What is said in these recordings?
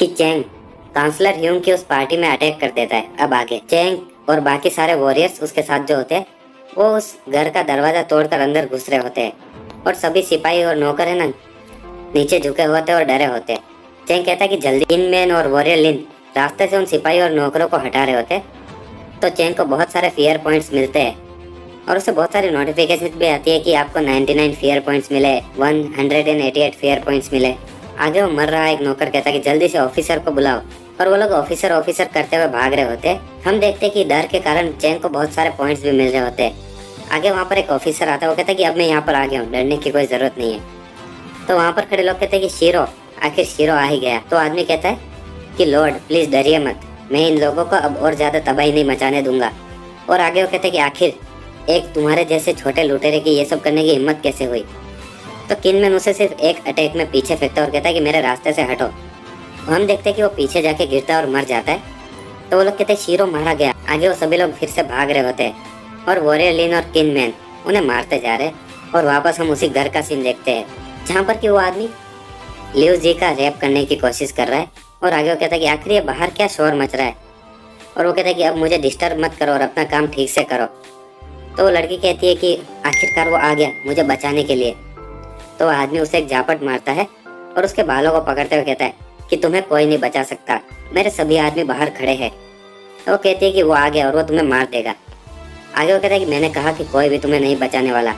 कि Chang counsellor ह्यूंग की उस पार्टी में अटैक कर देता है। अब आगे चैंग और बाकी सारे वॉरियर्स उसके साथ जो होते हैं वो उस घर का दरवाजा तोड़कर अंदर घुस रहे होते हैं और सभी सिपाही और नौकर है ना नीचे झुके होते और डरे होते। चैंग कहता है कि जल्दी किन मैन और वॉरियर लिन रास्ते से उन सिपाही और नौकरों को हटा रहे होते। तो चैंग को बहुत सारे फियर पॉइंट्स मिलते हैं और उसे बहुत सारी नोटिफिकेशन भी आती है कि आपको 99 फियर पॉइंट्स मिले, 188 फियर पॉइंट्स मिले। आगे वो मर रहा एक नौकर कहता है कि जल्दी से ऑफिसर को बुलाओ और वो लोग ऑफिसर ऑफिसर करते हुए भाग रहे होते। हम देखते हैं कि डर के कारण चैंग को बहुत सारे पॉइंट्स भी मिल रहे होते हैं। आगे वहाँ पर एक ऑफिसर आता है, वो कहता है कि अब मैं यहाँ पर आ गया हूँ, डरने की कोई जरूरत नहीं है। तो वहाँ पर खड़े लोग कहते हैं कि शीरो, आखिर शीरो आ ही गया। तो आदमी कहता है कि लॉर्ड प्लीज डरिए मत, मैं इन लोगों को अब और ज्यादा तबाही नहीं मचाने दूंगा। और आगे वो कहते हैं कि आखिर एक तुम्हारे जैसे छोटे लुटेरे की ये सब करने की हिम्मत कैसे हुई। तो किनमैन उसे सिर्फ एक अटैक में पीछे फेंकता है और कहता है कि मेरे रास्ते से हटो। हम देखते हैं कि वो पीछे जाके गिरता है और मर जाता है। तो वो लोग कहते हैं शीरो मारा गया। आगे वो सभी लोग फिर से भाग रहे होते हैं और वॉरियर लिन और किनमैन उन्हें मारते जा रहे हैं। और वापस हम उसी घर का सीन देखते हैं जहाँ पर कि वो आदमी लियो जी का रेप करने की कोशिश कर रहा है। और आगे वो कहता है कि आखिर ये बाहर क्या शोर मच रहा है। और वो कहता है कि अब मुझे डिस्टर्ब मत करो और अपना काम ठीक से करो। तो वो लड़की कहती है कि आखिरकार वो आ गया मुझे बचाने के लिए। तो आदमी उसे एक झापट मारता है और उसके बालों को पकड़ते हुए कहता है कि तुम्हें कोई नहीं बचा सकता, मेरे सभी आदमी बाहर खड़े हैं। तो वो कहती है कि वो आ गया और वो तुम्हें मार देगा। आगे वो कहता है कि मैंने कहा कि कोई भी तुम्हें नहीं बचाने वाला।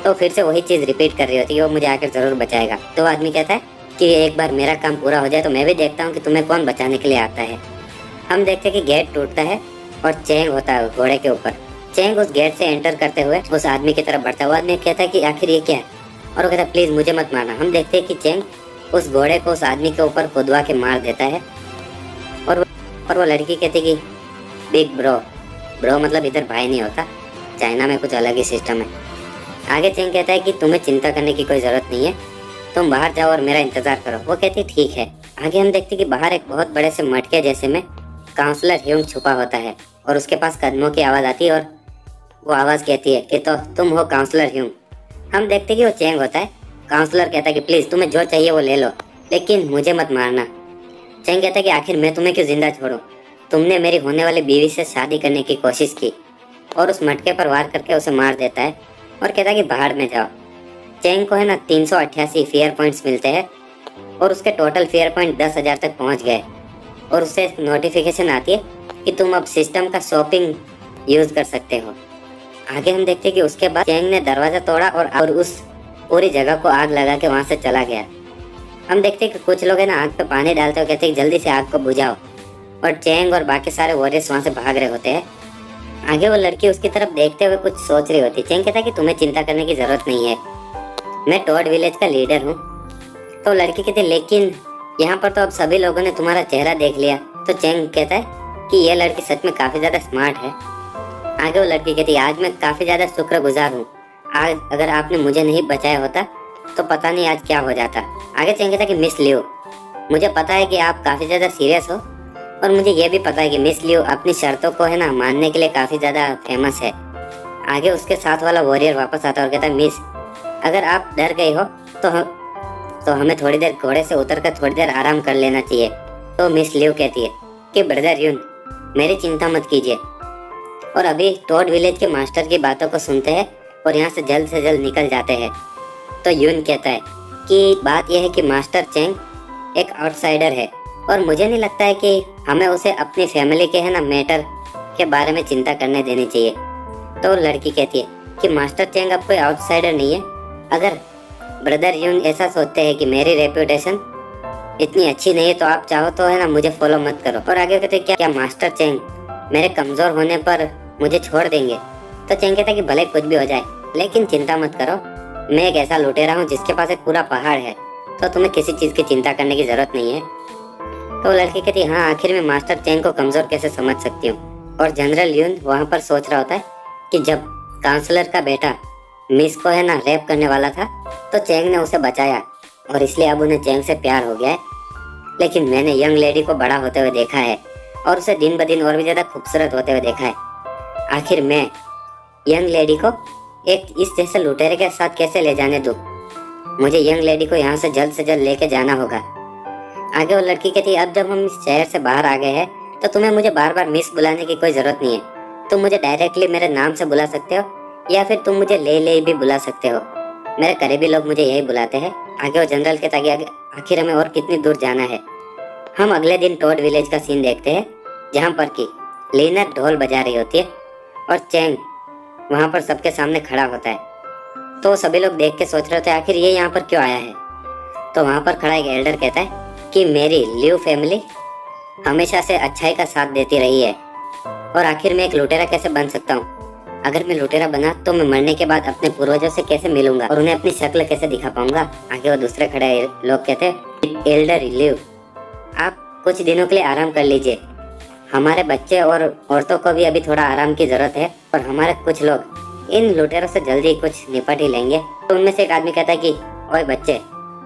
तो फिर से वही चीज़ रिपीट कर रही होती है, वो मुझे आकर ज़रूर बचाएगा। तो आदमी कहता है कि एक बार मेरा काम पूरा हो जाए तो मैं भी देखता हूँ कि तुम्हें कौन बचाने के लिए आता है। हम देखते हैं कि गेट टूटता है और चैंग होता है घोड़े के ऊपर। चैंग उस गेट से एंटर करते हुए उस आदमी की तरफ बढ़ता है। वो आदमी कहता है कि आखिर ये क्या है, और वो कहता है प्लीज मुझे मत मारना। हम देखते हैं कि चैंग उस घोड़े को उस आदमी के ऊपर खुदवा के मार देता है। और वो लड़की कहती है कि बिग ब्रो, ब्रो मतलब इधर भाई नहीं होता, चाइना में कुछ अलग ही सिस्टम है। आगे चैंग कहता है कि तुम्हें चिंता करने की कोई ज़रूरत नहीं है, तुम बाहर जाओ और मेरा इंतज़ार करो। वो कहती है ठीक है। आगे हम देखते हैं कि बाहर एक बहुत बड़े से मटके जैसे में काउंसलर ह्यूंग छुपा होता है और उसके पास कदमों की आवाज़ आती है और वो आवाज़ कहती है कि तो तुम हो काउंसलर ह्यूंग। हम देखते हैं कि वो चैंग होता है। काउंसलर कहता है कि प्लीज़ तुम्हें जो चाहिए वो ले लो, लेकिन मुझे मत मारना। चैंग कहता है कि आखिर मैं तुम्हें क्यों जिंदा छोड़ूं, तुमने मेरी होने वाली बीवी से शादी करने की कोशिश की। और उस मटके पर वार करके उसे मार देता है और कहता है कि बाहर में जाओ। चैंग को है ना 388 फेयर पॉइंट्स मिलते हैं और उसके टोटल फेयर पॉइंट 10,000 तक पहुंच गए। और उससे नोटिफिकेशन आती है कि तुम अब सिस्टम का शॉपिंग यूज़ कर सकते हो। आगे हम देखते हैं कि उसके बाद चैंग ने दरवाज़ा तोड़ा और उस पूरी जगह को आग लगा के वहाँ से चला गया। हम देखते हैं कि कुछ लोग है ना आग पे पानी डालते हुए कहते हैं कि जल्दी से आग को बुझाओ। और चैंग और बाकी सारे वॉरियर्स वहाँ से भाग रहे होते हैं। आगे वो लड़की उसकी तरफ देखते हुए कुछ सोच रही होती है। चैंग कहता है कि तुम्हें चिंता करने की ज़रूरत नहीं है, मैं टॉड विलेज का लीडर हूँ। तो लड़की कहती है लेकिन यहाँ पर तो अब सभी लोगों ने तुम्हारा चेहरा देख लिया। तो चैंग कहता है कि यह लड़की सच में काफ़ी ज़्यादा स्मार्ट है। आगे वो लड़की कहती है आज मैं काफ़ी ज़्यादा शुक्रगुजार हूँ, आज अगर आपने मुझे नहीं बचाया होता तो पता नहीं आज क्या हो जाता। आगे चैंग कहता है कि मिस लियो, मुझे पता है कि आप काफ़ी ज़्यादा सीरियस हो और मुझे ये भी पता है कि मिस लियो अपनी शर्तों को है ना मानने के लिए काफ़ी ज़्यादा फेमस है। आगे उसके साथ वाला वॉरियर वापस आता है और कहता है मिस अगर आप डर गए हो तो हमें थोड़ी देर घोड़े से उतर कर थोड़ी देर आराम कर लेना चाहिए। तो मिस लियो कहती है कि ब्रदर यून मेरी चिंता मत कीजिए। और अभी टॉड विलेज के मास्टर की बातों को सुनते हैं और यहाँ से जल्द निकल जाते हैं। तो यून कहता है कि बात यह है कि मास्टर चैंग एक आउटसाइडर है और मुझे नहीं लगता है कि हमें उसे अपनी फैमिली के है ना मैटर के बारे में चिंता करने देनी चाहिए। तो लड़की कहती है कि मास्टर चैंग अब कोई आउटसाइडर नहीं है, अगर ब्रदर यून ऐसा सोचते हैं कि मेरी रेपुटेशन इतनी अच्छी नहीं है तो आप चाहो तो है ना मुझे फॉलो मत करो। और आगे कहते हैं क्या मास्टर चैंग मेरे कमज़ोर होने पर मुझे छोड़ देंगे। तो चैंग कहता है कि भले कुछ भी हो जाए लेकिन चिंता मत करो, मैं एक ऐसा लुटेरा हूँ जिसके पास एक पूरा पहाड़ है, तो तुम्हें किसी चीज़ की चिंता करने की ज़रूरत नहीं है। तो लड़की कहती है हाँ आखिर में मास्टर चैंग को कमज़ोर कैसे समझ सकती हूँ। और जनरल यून वहाँ पर सोच रहा होता है कि जब काउंसलर का बेटा मिस को है ना रेप करने वाला था तो चैंग ने उसे बचाया और इसलिए अब उन्हें चैंग से प्यार हो गया है। लेकिन मैंने यंग लेडी को बड़ा होते हुए देखा है और उसे दिन ब दिन और भी ज़्यादा खूबसूरत होते हुए देखा है। आखिर मैं यंग लेडी को एक इस जैसे लुटेरे के साथ कैसे ले जाने दूँ, मुझे यंग लेडी को यहाँ से जल्द लेके जाना होगा। आगे वो लड़की कहती अब जब हम इस शहर से बाहर आ गए हैं तो तुम्हें मुझे बार बार मिस बुलाने की कोई जरूरत नहीं है। तुम मुझे डायरेक्टली मेरे नाम से बुला सकते हो या फिर तुम मुझे ले भी बुला सकते हो। मेरे करीबी लोग मुझे यही बुलाते हैं। आगे वो जनरल कहता कि आखिर हमें और कितनी दूर जाना है। हम अगले दिन टॉड विलेज का सीन देखते हैं जहाँ पर कि लीना ढोल बजा रही होती है और चैंग वहाँ पर सबके सामने खड़ा होता है। तो सभी लोग देख के सोच रहे होते हैं आखिर ये यहाँ पर क्यों आया है। तो वहाँ पर खड़ा एक एल्डर कहता है कि मेरी लिव फैमिली हमेशा से अच्छाई का साथ देती रही है और आखिर मैं एक लुटेरा कैसे बन सकता हूँ। अगर मैं लुटेरा बना तो मैं मरने के बाद अपने पूर्वजों से कैसे मिलूंगा और उन्हें अपनी शक्ल कैसे दिखा पाऊंगा। आगे वो दूसरे खड़े लोग कहते हैं एल्डर लिव, आप कुछ दिनों के लिए आराम कर लीजिए। हमारे बच्चे और औरतों को भी अभी थोड़ा आराम की जरूरत है और हमारे कुछ लोग इन लुटेरों से जल्दी कुछ निपट ही लेंगे। तो उनमें से एक आदमी कहता है कि ओए बच्चे,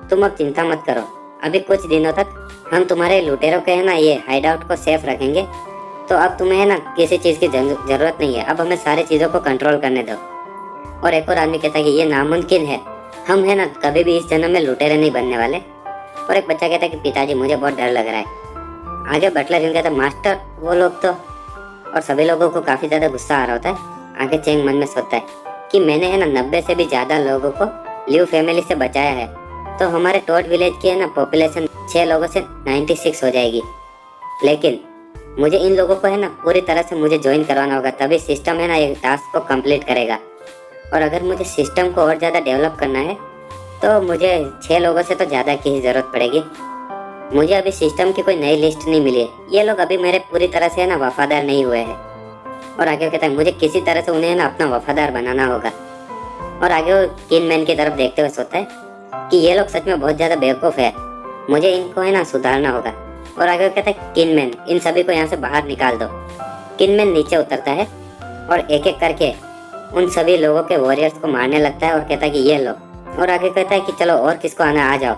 तुम अब चिंता मत करो, अभी कुछ दिनों तक हम तुम्हारे लुटेरों के है ना ये हाइड आउट को सेफ रखेंगे। तो अब तुम्हें है ना किसी चीज की जरूरत नहीं है, अब हमें सारी चीजों को कंट्रोल करने दो। और एक और आदमी कहता है कि ये नामुमकिन है, हम है ना कभी भी इस जन्म में लुटेरे नहीं बनने वाले। और एक बच्चा कहता है कि पिताजी मुझे बहुत डर लग रहा है। आगे बटलर यूं कहता है मास्टर वो लोग तो, और सभी लोगों को काफी ज्यादा गुस्सा आ रहा होता है। आगे चेंग मन में सोचता है कि मैंने है ना 90 से भी ज्यादा लोगों को लिव फैमिली से बचाया है, तो हमारे टॉड विलेज की है ना पॉपुलेशन 6 लोगों से 96 हो जाएगी। लेकिन मुझे इन लोगों को है ना पूरी तरह से मुझे ज्वाइन करवाना होगा, तभी सिस्टम है ना ये टास्क को कंप्लीट करेगा। और अगर मुझे सिस्टम को और ज़्यादा डेवलप करना है तो मुझे 6 लोगों से तो ज़्यादा की ही ज़रूरत पड़ेगी। मुझे अभी सिस्टम की कोई नई लिस्ट नहीं मिली है, ये लोग अभी मेरे पूरी तरह से है ना वफादार नहीं हुए हैं। और आगे कहता है मुझे किसी तरह से उन्हें ना अपना वफादार बनाना होगा। और आगे वो किन मैन की तरफ देखते हुए सोचता है कि ये लोग सच में बहुत ज़्यादा बेवकूफ़ है, मुझे इनको है ना सुधारना होगा। और आगे कहता है किनमैन, इन सभी को यहाँ से बाहर निकाल दो। किनमैन नीचे उतरता है और एक एक करके उन सभी लोगों के वॉरियर्स को मारने लगता है और कहता है कि ये लो। और आगे कहता है कि चलो और किसको आना आ जाओ,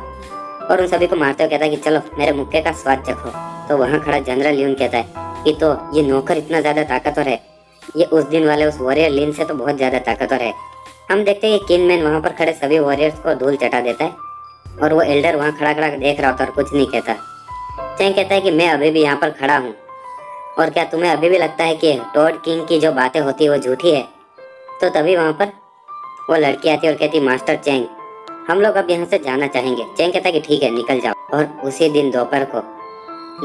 और उन सभी को मारते हुए कहता है कि चलो मेरे मुक्के का स्वाद चखो। तो वहाँ खड़ा जनरल ल्यून कहता है कि तो ये नौकर इतना ज़्यादा ताकतवर है, ये उस दिन वाले उस वॉरियर लिन से तो बहुत ज़्यादा ताकतवर है। हम देखते हैं कि किनमैन वहाँ पर खड़े सभी वॉरियर्स को धूल चटा देता है और वो एल्डर वहाँ खड़ा खड़ा देख रहा होता है और कुछ नहीं कहता। चैंग कहता है कि मैं अभी भी यहाँ पर खड़ा हूँ, और क्या तुम्हें अभी भी लगता है कि टॉड किंग की जो बातें होती है वो झूठी है। तो तभी वहाँ पर वो लड़की आती है और कहती मास्टर चैंग, हम लोग अब यहाँ से जाना चाहेंगे। चैंग कहता है कि ठीक है निकल जाओ। और उसी दिन दोपहर को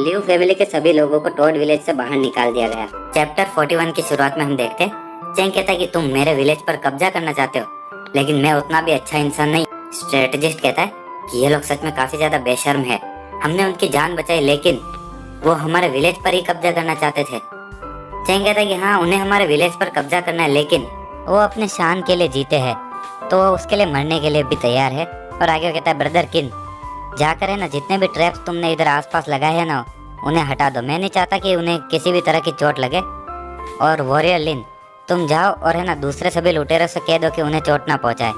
लिव फैमिली के सभी लोगों को टॉड विलेज से बाहर निकाल दिया गया। चैप्टर 41 की शुरुआत में हम देखते हैं चैंग कहता है कि तुम मेरे विलेज पर कब्जा करना चाहते हो, लेकिन मैं उतना भी अच्छा इंसान नहीं। स्ट्रेटेजिस्ट कहता है कि ये लोग सच में काफी ज्यादा बेशर्म है, हमने उनकी जान बचाई लेकिन वो हमारे विलेज पर ही कब्जा करना चाहते थे। चैंग कहता है कि हाँ उन्हें हमारे विलेज पर कब्जा करना है, लेकिन वो अपने शान के लिए जीते हैं तो वो उसके लिए मरने के लिए भी तैयार है। और आगे कहता है ब्रदर किन, जाकर है ना जितने भी ट्रैप्स तुमने इधर आसपास लगाए हैं ना उन्हें हटा दो, मैं नहीं चाहता कि उन्हें किसी भी तरह की चोट लगे। और वॉरियर लिन तुम जाओ और है ना दूसरे सभी लुटेरों से कह दो कि उन्हें चोट ना पहुंचाए।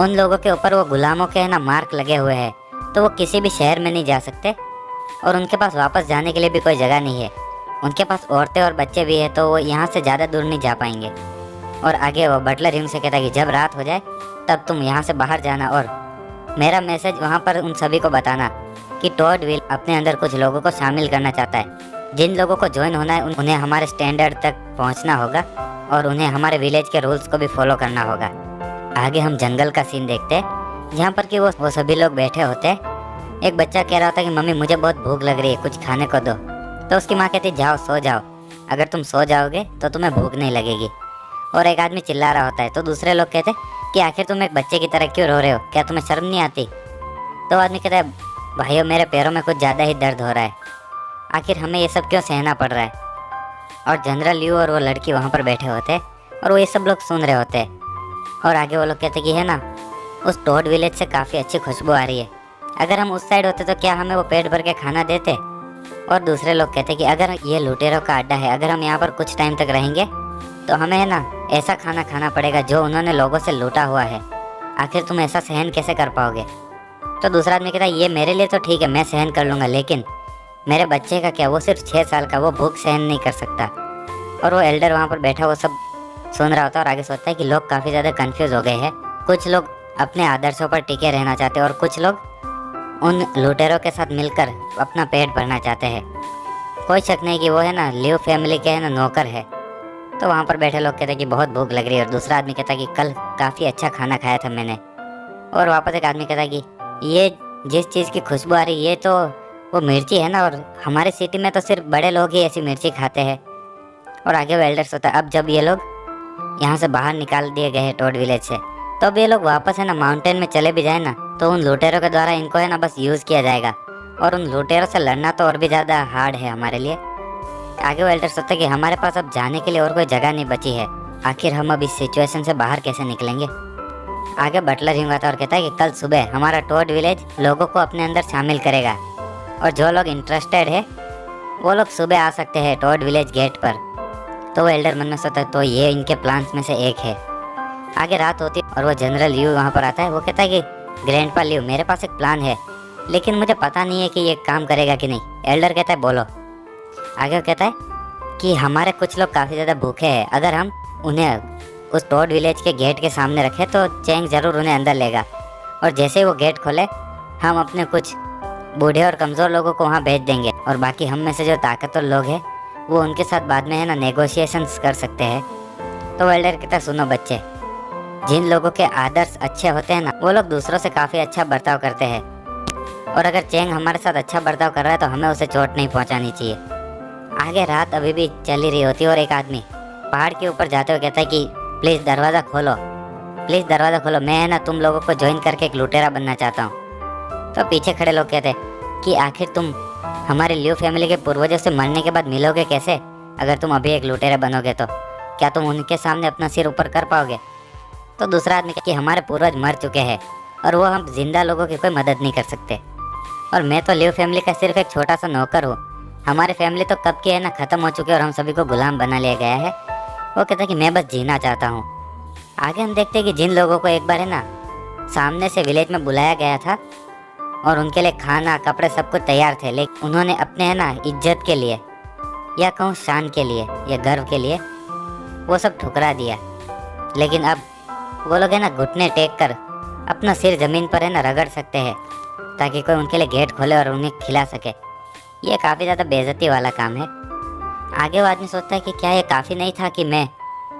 उन लोगों के ऊपर वो गुलामों के है ना मार्क लगे हुए हैं, तो वो किसी भी शहर में नहीं जा सकते और उनके पास वापस जाने के लिए भी कोई जगह नहीं है। उनके पास औरतें और बच्चे भी है, तो वो यहाँ से ज़्यादा दूर नहीं जा पाएंगे। और आगे वो बटलर हिम से कहता है कि जब रात हो जाए तब तुम यहाँ से बाहर जाना और मेरा मैसेज वहाँ पर उन सभी को बताना कि टॉड विल अपने अंदर कुछ लोगों को शामिल करना चाहता है। जिन लोगों को ज्वाइन होना है उन्हें हमारे स्टैंडर्ड तक पहुँचना होगा और उन्हें हमारे विलेज के रूल्स को भी फॉलो करना होगा। आगे हम जंगल का सीन देखते हैं जहाँ पर कि वो सभी लोग बैठे होते हैं। एक बच्चा कह रहा होता है कि मम्मी मुझे बहुत भूख लग रही है, कुछ खाने को दो। तो उसकी माँ कहती जाओ सो जाओ, अगर तुम सो जाओगे तो तुम्हें भूख नहीं लगेगी। और एक आदमी चिल्ला रहा होता है, तो दूसरे लोग कहते कि आखिर तुम एक बच्चे की तरह क्यों रो रहे हो, क्या तुम्हें शर्म नहीं आती। तो आदमी कहता है भाइयों मेरे पैरों में कुछ ज़्यादा ही दर्द हो रहा है, आखिर हमें ये सब क्यों सहना पड़ रहा है। और जनरल यू और वो लड़की वहाँ पर बैठे होते हैं और वो ये सब लोग सुन रहे होते हैं। और आगे वो लोग कहते कि है ना उस टॉड विलेज से काफ़ी अच्छी खुशबू आ रही है, अगर हम उस साइड होते तो क्या हमें वो पेट भर के खाना देते। और दूसरे लोग कहते कि अगर ये लुटेरों का अड्डा है, अगर हम यहाँ पर कुछ टाइम तक रहेंगे तो हमें है ना ऐसा खाना खाना पड़ेगा जो उन्होंने लोगों से लूटा हुआ है, आखिर तुम ऐसा सहन कैसे कर पाओगे। तो दूसरा आदमी कहता है ये मेरे लिए तो ठीक है, मैं सहन कर लूँगा, लेकिन मेरे बच्चे का क्या, वो सिर्फ 6 साल का, वो भूख सहन नहीं कर सकता। और वो एल्डर वहाँ पर बैठा वो सब सुन रहा होता है और आगे सोचता है कि लोग काफ़ी ज़्यादा कंफ्यूज हो गए हैं। कुछ लोग अपने आदर्शों पर टिके रहना चाहते हैं और कुछ लोग उन लुटेरों के साथ मिलकर अपना पेट भरना चाहते हैं। कोई शक नहीं कि वो है ना लियो फैमिली के है ना नौकर है। तो वहाँ पर बैठे लोग कहते हैं कि बहुत भूख लग रही है, और दूसरा आदमी कहता है कि कल काफ़ी अच्छा खाना खाया था मैंने। और वापस एक आदमी कहता है कि ये जिस चीज़ की खुशबू आ रही है ये तो वो मिर्ची है ना, और हमारे सिटी में तो सिर्फ बड़े लोग ही ऐसी मिर्ची खाते हैं। और आगे वो एल्डर्स होता है। अब जब ये लोग यहाँ से बाहर निकाल दिए गए हैं टोड विलेज से, तो अब ये लोग वापस है ना माउंटेन में चले भी जाए ना, तो उन लुटेरों के द्वारा इनको है ना बस यूज़ किया जाएगा, और उन लुटेरों से लड़ना तो और भी ज़्यादा हार्ड है हमारे लिए। आगे वो एल्डर सोचता है कि हमारे पास अब जाने के लिए और कोई जगह नहीं बची है, आखिर हम अब इस सिचुएशन से बाहर कैसे निकलेंगे। आगे बटलर यूं आता है और कहता है कि कल सुबह हमारा टोड विलेज लोगों को अपने अंदर शामिल करेगा, और जो लोग इंटरेस्टेड है वो लोग सुबह आ सकते हैं टोड विलेज गेट पर। तो वो एल्डर मन में सोचता है तो ये इनके प्लान्स में से एक है। आगे रात होती है और वो जनरल लियू वहाँ पर आता है। वो कहता है कि ग्रैंडपा लियू, मेरे पास एक प्लान है, लेकिन मुझे पता नहीं है कि ये काम करेगा कि नहीं। एल्डर कहता है बोलो। आगे वो कहता है कि हमारे कुछ लोग काफ़ी ज़्यादा भूखे हैं, अगर हम उन्हें उस टोड विलेज के गेट के सामने रखें तो चैंग ज़रूर उन्हें अंदर लेगा, और जैसे ही वो गेट खोले हम अपने कुछ बूढ़े और कमज़ोर लोगों को वहाँ भेज देंगे, और बाकी हम में से जो ताकतवर लोग हैं वो उनके साथ बाद में है ना नेगोशिएशंस कर सकते हैं। तो एल्डर कहता है सुनो बच्चे, जिन लोगों के आदर्श अच्छे होते हैं ना वो लोग दूसरों से काफ़ी अच्छा बर्ताव करते हैं, और अगर चैंग हमारे साथ अच्छा बर्ताव कर रहा है तो हमें उसे चोट नहीं पहुंचानी चाहिए। आगे रात अभी भी चली रही होती है और एक आदमी पहाड़ के ऊपर जाते हुए कहता है कि प्लीज़ दरवाज़ा खोलो, प्लीज़ दरवाज़ा खोलो, मैं है ना तुम लोगों को ज्वाइन करके एक लुटेरा बनना चाहता हूँ। तो पीछे खड़े लोग कहते हैं कि आखिर तुम हमारे लियो फैमिली के पूर्वजों से मरने के बाद मिलोगे कैसे? अगर तुम अभी एक लुटेरा बनोगे तो क्या तुम उनके सामने अपना सिर ऊपर कर पाओगे? तो दूसरा आदमी कि हमारे पूर्वज मर चुके हैं और वो हम जिंदा लोगों की कोई मदद नहीं कर सकते, और मैं तो लियो फैमिली का सिर्फ एक छोटा सा नौकर हूँ। हमारी फैमिली तो कब की है ना ख़त्म हो चुकी है और हम सभी को गुलाम बना लिया गया है। वो कहता है कि मैं बस जीना चाहता हूँ। आगे हम देखते हैं कि जिन लोगों को एक बार है ना सामने से विलेज में बुलाया गया था और उनके लिए खाना कपड़े सब कुछ तैयार थे, लेकिन उन्होंने अपने है ना इज्जत के लिए या कहूँ शान के लिए या गर्व के लिए वो सब ठुकरा दिया। लेकिन अब वो लोग है ना घुटने टेक कर अपना सिर ज़मीन पर है ना रगड़ सकते हैं ताकि कोई उनके लिए गेट खोले और उन्हें खिला सके। ये काफ़ी ज़्यादा बेइज्जती वाला काम है। आगे वो आदमी सोचता है कि क्या ये काफ़ी नहीं था कि मैं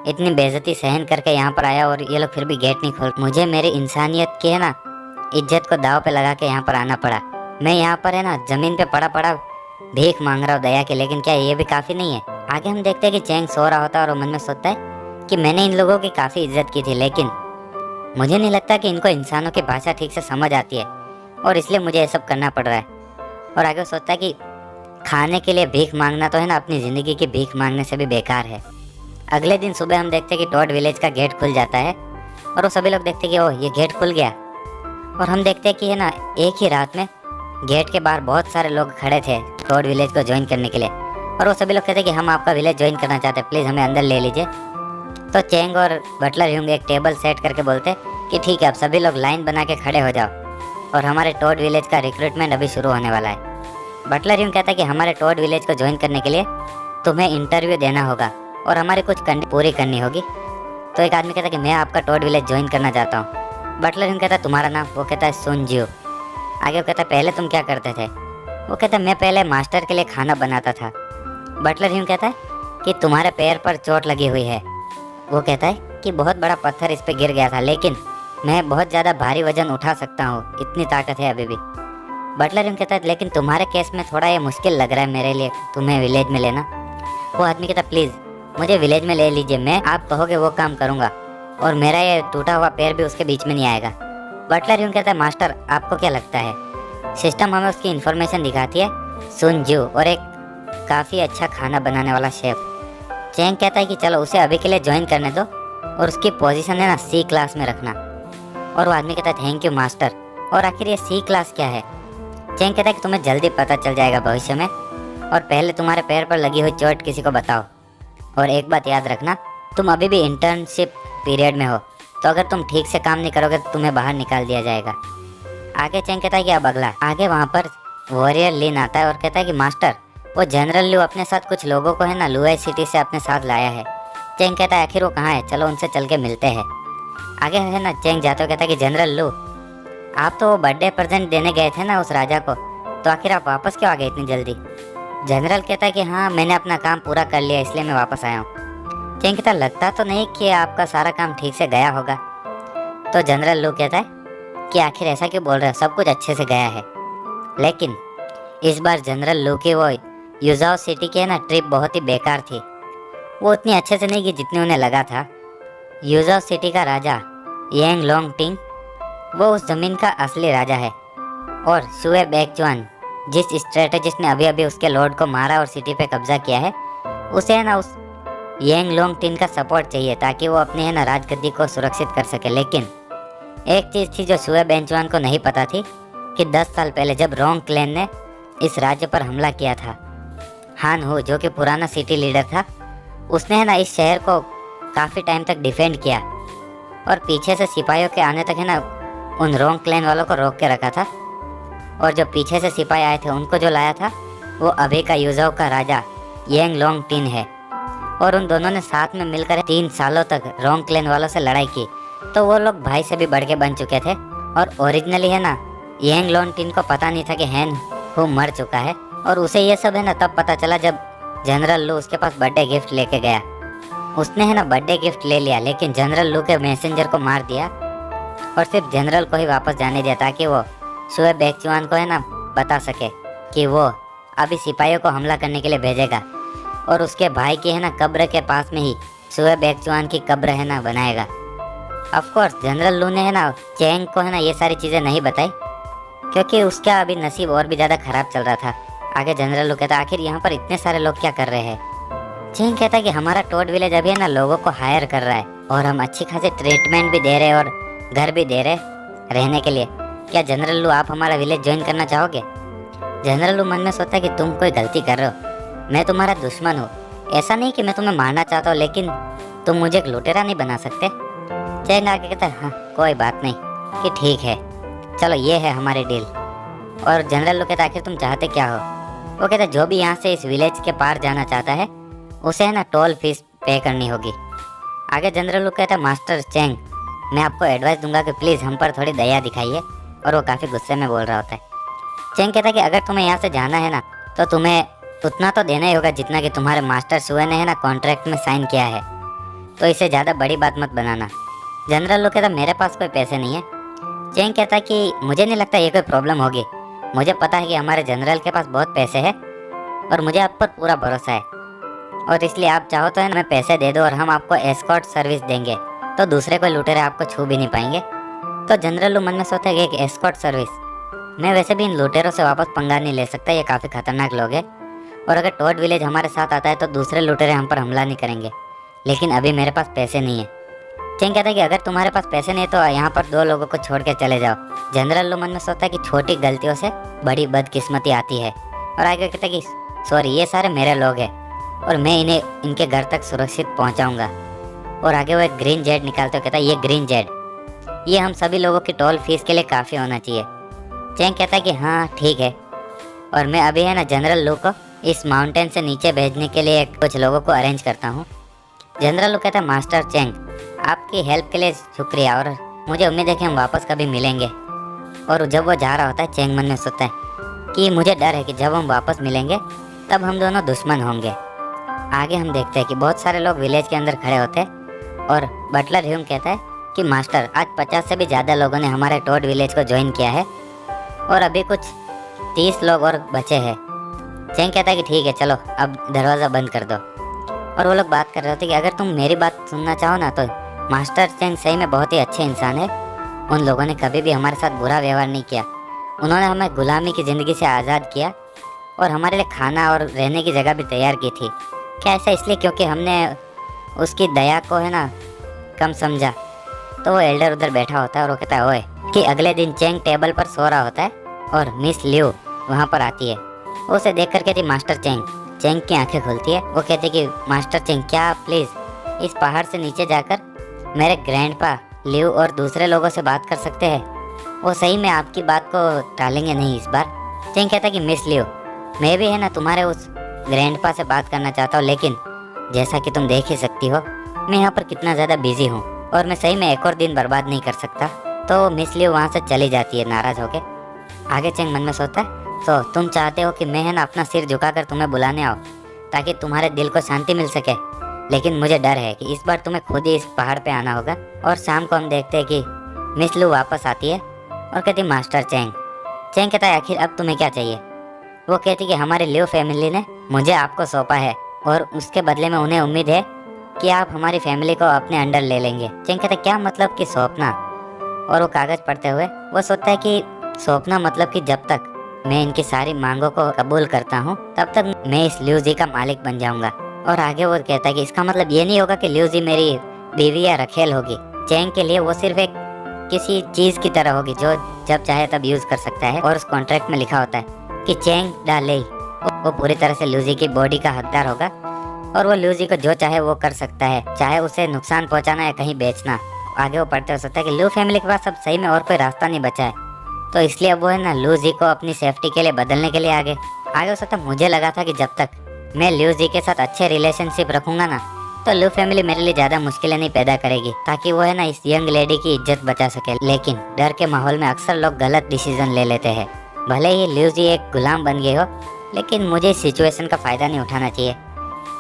इतनी बेइज्जती सहन करके यहाँ पर आया और ये लोग फिर भी गेट नहीं खोल, मुझे मेरी इंसानियत की है ना इज्जत को दाव पे लगा के यहाँ पर आना पड़ा। मैं यहाँ पर है ना ज़मीन पे पड़ा पड़ा भीख मांग रहा हूँ दया के, लेकिन क्या ये भी काफ़ी नहीं है? आगे हम देखते हैं कि चैंग सो रहा होता है और वो मन में सोचता है कि मैंने इन लोगों की काफ़ी इज्जत की थी, लेकिन मुझे नहीं लगता कि इनको इंसानों की भाषा ठीक से समझ आती है और इसलिए मुझे ये सब करना पड़ रहा है। और आगे वो सोचता है कि खाने के लिए भीख मांगना तो है ना अपनी ज़िंदगी की भीख मांगने से भी बेकार है। अगले दिन सुबह हम देखते हैं कि टॉड विलेज का गेट खुल जाता है और वो सभी लोग देखते हैं कि ओह ये गेट खुल गया। और हम देखते हैं कि है ना एक ही रात में गेट के बाहर बहुत सारे लोग खड़े थे टॉड विलेज को ज्वाइन करने के लिए, और वो सभी लोग कहते हैं कि हम आपका विलेज ज्वाइन करना चाहते हैं, प्लीज़ हमें अंदर ले लीजिए। तो चैंग और बटलर ह्यूंग एक टेबल सेट करके बोलते कि ठीक है, अब सभी लोग लाइन बना के खड़े हो जाओ और हमारे टॉड विलेज का रिक्रूटमेंट अभी शुरू होने वाला है। बटलर ह्यूंग कहता है कि हमारे टॉड विलेज को ज्वाइन करने के लिए तुम्हें इंटरव्यू देना होगा और हमारी कुछ कंडीशन पूरी करनी होगी। तो एक आदमी कहता है कि मैं आपका टॉड विलेज ज्वाइन करना चाहता हूँ। बटलर ह्यूंग कहता है तुम्हारा नाम? वो कहता है सुन जियो। आगे वो कहता है पहले तुम क्या करते थे? वो कहता है मैं पहले मास्टर के लिए खाना बनाता था। बटलर ह्यूंग कहता है कि तुम्हारे पैर पर चोट लगी हुई है। वो कहता है कि बहुत बड़ा पत्थर इस पर गिर गया था, लेकिन मैं बहुत ज़्यादा भारी वजन उठा सकता हूँ, इतनी ताकत है अभी भी। बटलर ह्यूंग कहता है लेकिन तुम्हारे केस में थोड़ा ये मुश्किल लग रहा है मेरे लिए तुम्हें विलेज में लेना। वो आदमी कहता है प्लीज़ मुझे विलेज में ले लीजिए, मैं आप कहोगे वो काम करूँगा और मेरा ये टूटा हुआ पैर भी उसके बीच में नहीं आएगा। बटलर ह्यूंग कहता है मास्टर आपको क्या लगता है? सिस्टम हमें उसकी इन्फॉर्मेशन दिखाती है सुन जू और एक काफ़ी अच्छा खाना बनाने वाला शेफ़। चैंग कहता है कि चलो उसे अभी के लिए ज्वाइन करने दो और उसकी पोजीशन है ना सी क्लास में रखना। और वो आदमी कहता है थैंक यू मास्टर। और आखिर ये सी क्लास क्या है? चैंग कहता है कि तुम्हें जल्दी पता चल जाएगा भविष्य में, और पहले तुम्हारे पैर पर लगी हुई चोट किसी को बताओ। और एक बात याद रखना, तुम अभी भी इंटर्नशिप पीरियड में हो, तो अगर तुम ठीक से काम नहीं करोगे तो तुम्हें बाहर निकाल दिया जाएगा। आगे चैंग कहता है कि अब अगला। आगे वहाँ पर वॉरियर लिन आता है और कहता है कि मास्टर वो जनरल लू अपने साथ कुछ लोगों को है ना लुआई सिटी से अपने साथ लाया है। चैंग कहता है आखिर वो कहाँ है, चलो उनसे चल के मिलते हैं। आगे है ना चैंग जाते हुए कहता है कि जनरल लू आप तो वो बर्थडे प्रेजेंट देने गए थे ना उस राजा को, तो आखिर आप वापस क्यों आ गए इतनी जल्दी? जनरल कहता है कि हाँ, मैंने अपना काम पूरा कर लिया इसलिए मैं वापस आया हूँ। चेंग कहता लगता तो नहीं कि आपका सारा काम ठीक से गया होगा। तो जनरल लू कहता है कि आखिर ऐसा क्यों बोल रहे हो, सब कुछ अच्छे से गया है। लेकिन इस बार जनरल लू की वो युजाओ सिटी की है ना ट्रिप बहुत ही बेकार थी। वो उतनी अच्छे से नहीं की जितनी उन्हें लगा था। युजाओ सिटी का राजा यांग लोंग टिंग वो उस जमीन का असली राजा है, और सुए बैकचुआन जिस स्ट्रेटेजिस्ट ने अभी अभी उसके लॉर्ड को मारा और सिटी पे कब्जा किया है, उसे है ना उस यांग लोंग टिन का सपोर्ट चाहिए ताकि वो अपने है ना राजगद्दी को सुरक्षित कर सके। लेकिन एक चीज़ थी जो सुए बेंचुआन को नहीं पता थी कि 10 साल पहले जब रोंग क्लैन ने इस राज्य पर हमला किया था, हान हो जो कि पुराना सिटी लीडर था, उसने है ना इस शहर को काफ़ी टाइम तक डिफेंड किया और पीछे से सिपाहियों के आने तक है ना उन रोंग क्लैन वालों को रोक के रखा था। और जो पीछे से सिपाही आए थे उनको जो लाया था वो अभी का युजाओ का राजा यांग लोंग टिन है, और उन दोनों ने साथ में मिलकर 3 सालों तक रोंग क्लैन वालों से लड़ाई की। तो वो लोग भाई से भी बढ़ के बन चुके थे, और ओरिजिनली है ना यांग लोंग टिन को पता नहीं था कि हैन हु मर चुका है, और उसे ये सब है ना तब पता चला जब जनरल लू उसके पास बर्थडे गिफ्ट लेके गया। उसने है ना बर्थडे गिफ्ट ले लिया, लेकिन जनरल लू के मैसेंजर को मार दिया और सिर्फ जनरल को ही वापस जाने दिया ताकि वो सुए बैकचुआन को है ना बता सके कि वो अभी सिपाहियों को हमला करने के लिए भेजेगा, और उसके भाई की है ना कब्र के पास में ही सुए बैकचुआन की कब्र है ना बनाएगा। ऑफ कोर्स जनरल लू ने है ना चेंग को है ना ये सारी चीज़ें नहीं बताई क्योंकि उसका अभी नसीब और भी ज़्यादा खराब चल रहा था। आगे जनरल लू कहता आखिर यहाँ पर इतने सारे लोग क्या कर रहे हैं? चेंग कहता है कि हमारा टोड विलेज अभी है ना लोगों को हायर कर रहा है और हम अच्छी खासी ट्रीटमेंट भी दे रहे और घर भी दे रहे रहने के लिए। क्या जनरल लू आप हमारा विलेज ज्वाइन करना चाहोगे? जनरल लू मन में सोचता है कि तुम कोई गलती कर रहे हो, मैं तुम्हारा दुश्मन हूँ। ऐसा नहीं कि मैं तुम्हें मारना चाहता हूँ, लेकिन तुम मुझे एक लुटेरा नहीं बना सकते। चेंग आगे कहता है हाँ कोई बात नहीं कि ठीक है, चलो ये है हमारी डील। और जनरल लू कहता आखिर तुम चाहते क्या हो? वो कहता जो भी यहाँ से इस विलेज के पार जाना चाहता है उसे है ना टोल फीस पे करनी होगी। आगे जनरल लू कहता मास्टर चेंग, मैं आपको एडवाइस दूंगा कि प्लीज़ हम पर थोड़ी दया दिखाइए, और वो काफ़ी गुस्से में बोल रहा होता है। चेंग कहता है कि अगर तुम्हें यहाँ से जाना है ना तो तुम्हें उतना तो देना ही होगा जितना कि तुम्हारे मास्टर सुए ने है ना कॉन्ट्रैक्ट में साइन किया है, तो इसे ज़्यादा बड़ी बात मत बनाना। जनरल लू कहता मेरे पास कोई पैसे नहीं है। चेंग कहता है कि मुझे नहीं लगता ये कोई प्रॉब्लम होगी, मुझे पता है कि हमारे जनरल के पास बहुत पैसे हैं और मुझे आप पर पूरा भरोसा है, और इसलिए आप चाहो तो है ना मैं पैसे दे दो और हम आपको एस्कॉर्ट सर्विस देंगे, तो दूसरे कोई लुटेरे आपको छू भी नहीं पाएंगे। तो जनरल लू मन में सोचता है कि एक एस्कॉर्ट सर्विस, मैं वैसे भी इन लुटेरों से वापस पंगा नहीं ले सकता, ये काफ़ी खतरनाक लोग हैं, और अगर टोड विलेज हमारे साथ आता है तो दूसरे लुटेरे हम पर हमला नहीं करेंगे, लेकिन अभी मेरे पास पैसे नहीं है। चेंग कहता है कि अगर तुम्हारे पास पैसे नहीं तो यहाँ पर 2 लोगों को छोड़ के चले जाओ। जनरल लू मन में सोचता है कि छोटी गलतियों से बड़ी बदकिस्मती आती है, और आगे कहता है कि सॉरी ये सारे मेरे लोग हैं और मैं इन्हें इनके घर तक सुरक्षित पहुँचाऊँगा। और आगे वो एक ग्रीन जेड निकालते हुए कहता है ये ग्रीन जेड ये हम सभी लोगों की टोल फीस के लिए काफ़ी होना चाहिए। चेंग कहता है कि हाँ ठीक है, और मैं अभी है ना जनरल लू को इस माउंटेन से नीचे भेजने के लिए कुछ लोगों को अरेंज करता हूँ। जनरल लू कहता है मास्टर चेंग आपकी हेल्प के लिए शुक्रिया, और मुझे उम्मीद है कि हम वापस कभी मिलेंगे। और जब वो जा रहा होता है चेंग मन में सोचता है कि मुझे डर है कि जब हम वापस मिलेंगे तब हम दोनों दुश्मन होंगे। आगे हम देखते हैं कि बहुत सारे लोग विलेज के अंदर खड़े होते हैं, और बटलर ह्यूम कहता है कि मास्टर आज 50 से भी ज़्यादा लोगों ने हमारे टोड विलेज को ज्वाइन किया है और अभी कुछ 30 लोग और बचे हैं। चेंग कहता है कि ठीक है चलो अब दरवाज़ा बंद कर दो। और वो लोग बात कर रहे होते कि अगर तुम मेरी बात सुनना चाहो ना तो मास्टर चेंग सही में बहुत ही अच्छे इंसान है, उन लोगों ने कभी भी हमारे साथ बुरा व्यवहार नहीं किया, उन्होंने हमें गुलामी की ज़िंदगी से आज़ाद किया और हमारे लिए खाना और रहने की जगह भी तैयार की थी। क्या ऐसा इसलिए क्योंकि हमने उसकी दया को है ना कम समझा? तो वो एल्डर उधर बैठा होता है और वो कहता है ओए कि अगले दिन चेंग टेबल पर सो रहा होता है और मिस लियो वहाँ पर आती है। वो उसे देख कर कहती मास्टर चेंग। चेंग की आंखें खुलती है, वो कहते कि मास्टर चेंग क्या आप प्लीज़ इस पहाड़ से नीचे जाकर मेरे ग्रैंडपा लियो और दूसरे लोगों से बात कर सकते हैं? वो सही में आपकी बात को टालेंगे नहीं इस बार। चेंग कहता कि मिस लियो मैं भी है ना तुम्हारे उस ग्रैंडपा से बात करना चाहता हूँ, लेकिन जैसा कि तुम देख ही सकती हो मैं यहाँ पर कितना ज़्यादा बिजी हूँ और मैं सही में एक और दिन बर्बाद नहीं कर सकता। तो मिस लियो वहाँ से चली जाती है नाराज होके। आगे चेंग मन में सोचता है, तो तुम चाहते हो कि मैं है ना अपना सिर झुकाकर तुम्हें बुलाने आऊँ ताकि तुम्हारे दिल को शांति मिल सके, लेकिन मुझे डर है कि इस बार तुम्हें खुद ही इस पहाड़ पे आना होगा। और शाम को हम देखते हैं कि मिस लू वापस आती है और कहती, मास्टर चेंग। चेंग कहता है, आखिर अब तुम्हें क्या चाहिए? वो कहती कि हमारी लियो फैमिली ने मुझे आपको सौंपा है और उसके बदले में उन्हें उम्मीद है कि आप हमारी फैमिली को अपने अंडर ले लेंगे। चेंग कहता है, क्या मतलब कि सौंपना? और वो कागज पढ़ते हुए वो सोचता है कि सौंपना मतलब कि जब तक मैं इनकी सारी मांगों को कबूल करता हूँ तब तक मैं इस लियो जी का मालिक बन जाऊंगा। और आगे वो कहता है कि इसका मतलब ये नहीं होगा कि लियो जी मेरी बीवी या रखेल होगी। चेंग के लिए वो सिर्फ एक किसी चीज की तरह होगी जो जब चाहे तब यूज कर सकता है। और उस कॉन्ट्रैक्ट में लिखा होता है कि चेंग डा लेई वो पूरी तरह से लियो जी की बॉडी का हकदार होगा और वो लियो जी को जो चाहे वो कर सकता है, चाहे उसे नुकसान पहुंचाना या कहीं बेचना। आगे वो पढ़ते हो सकता है कि लियो फैमिली के पास अब सही में और कोई रास्ता नहीं बचा है, तो इसलिए अब वो है ना लियो जी को अपनी सेफ्टी के लिए बदलने के लिए आगे हो सकता है। मुझे लगा था कि जब तक मैं लियो जी के साथ अच्छे रिलेशनशिप रखूंगा ना तो लियो फैमिली मेरे लिए ज्यादा मुश्किलें नहीं पैदा करेगी ताकि वो है ना इस यंग लेडी की इज्जत बचा सके। लेकिन डर के माहौल में अक्सर लोग गलत डिसीजन ले लेते हैं। भले ही लियो जी एक गुलाम बन गए हो, लेकिन मुझे इस सिचुएशन का फायदा नहीं उठाना चाहिए।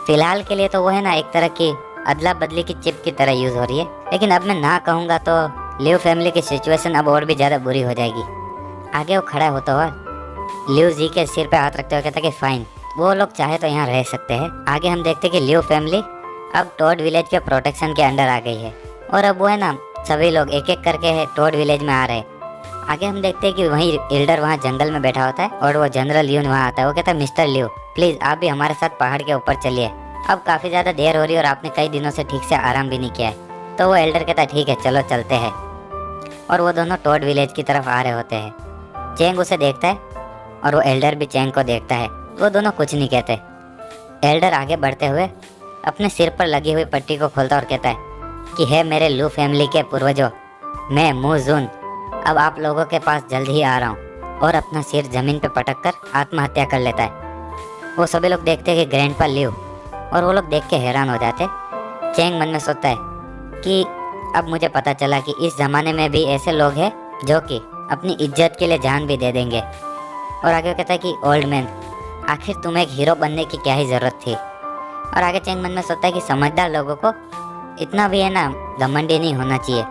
फिलहाल के लिए तो वो है ना एक तरह की अदला बदली की चिप की तरह यूज हो रही है, लेकिन अब मैं ना कहूँगा तो लियो फैमिली की सिचुएशन अब और भी ज़्यादा बुरी हो जाएगी। आगे वो खड़ा होता हुआ लियो जी के सिर पे हाथ रखते हुए कहता कि फाइन, वो लोग चाहे तो यहाँ रह सकते हैं। आगे हम देखते कि लियो फैमिली अब टोड विलेज के प्रोटेक्शन के अंडर आ गई है और अब वो है ना सभी लोग एक एक करके टोड विलेज में आ रहे हैं। आगे हम देखते हैं कि वहीं एल्डर वहाँ जंगल में बैठा होता है और वो जनरल लियो वहाँ आता है। वो कहता है, मिस्टर लियो प्लीज आप भी हमारे साथ पहाड़ के ऊपर चलिए, अब काफी ज्यादा देर हो रही है और आपने कई दिनों से ठीक से आराम भी नहीं किया है। तो वो एल्डर कहता है, ठीक है चलो चलते हैं। और वो दोनों टोड विलेज की तरफ आ रहे होते हैं। चेंग उसे देखता है और वो एल्डर भी चेंग को देखता है। वो दोनों कुछ नहीं कहते। एल्डर आगे बढ़ते हुए अपने सिर पर लगी हुई पट्टी को खोलता और कहता है कि है मेरे लू फैमिली के पूर्वजों, मैं मू जून अब आप लोगों के पास जल्द ही आ रहा हूँ। और अपना सिर जमीन पे पटक कर आत्महत्या कर लेता है। वो सभी लोग देखते हैं कि ग्रैंडपा लियो, और वो लोग देख के हैरान हो जाते। चेंग मन में सोचता है कि अब मुझे पता चला कि इस जमाने में भी ऐसे लोग हैं जो कि अपनी इज्जत के लिए जान भी दे देंगे। और आगे कहता है कि ओल्ड मैन, आखिर तुम्हें एक हीरो बनने की क्या ही जरूरत थी। और आगे चेंग मन में सोचता है कि समझदार लोगों को इतना भी है ना घमंडी नहीं होना चाहिए,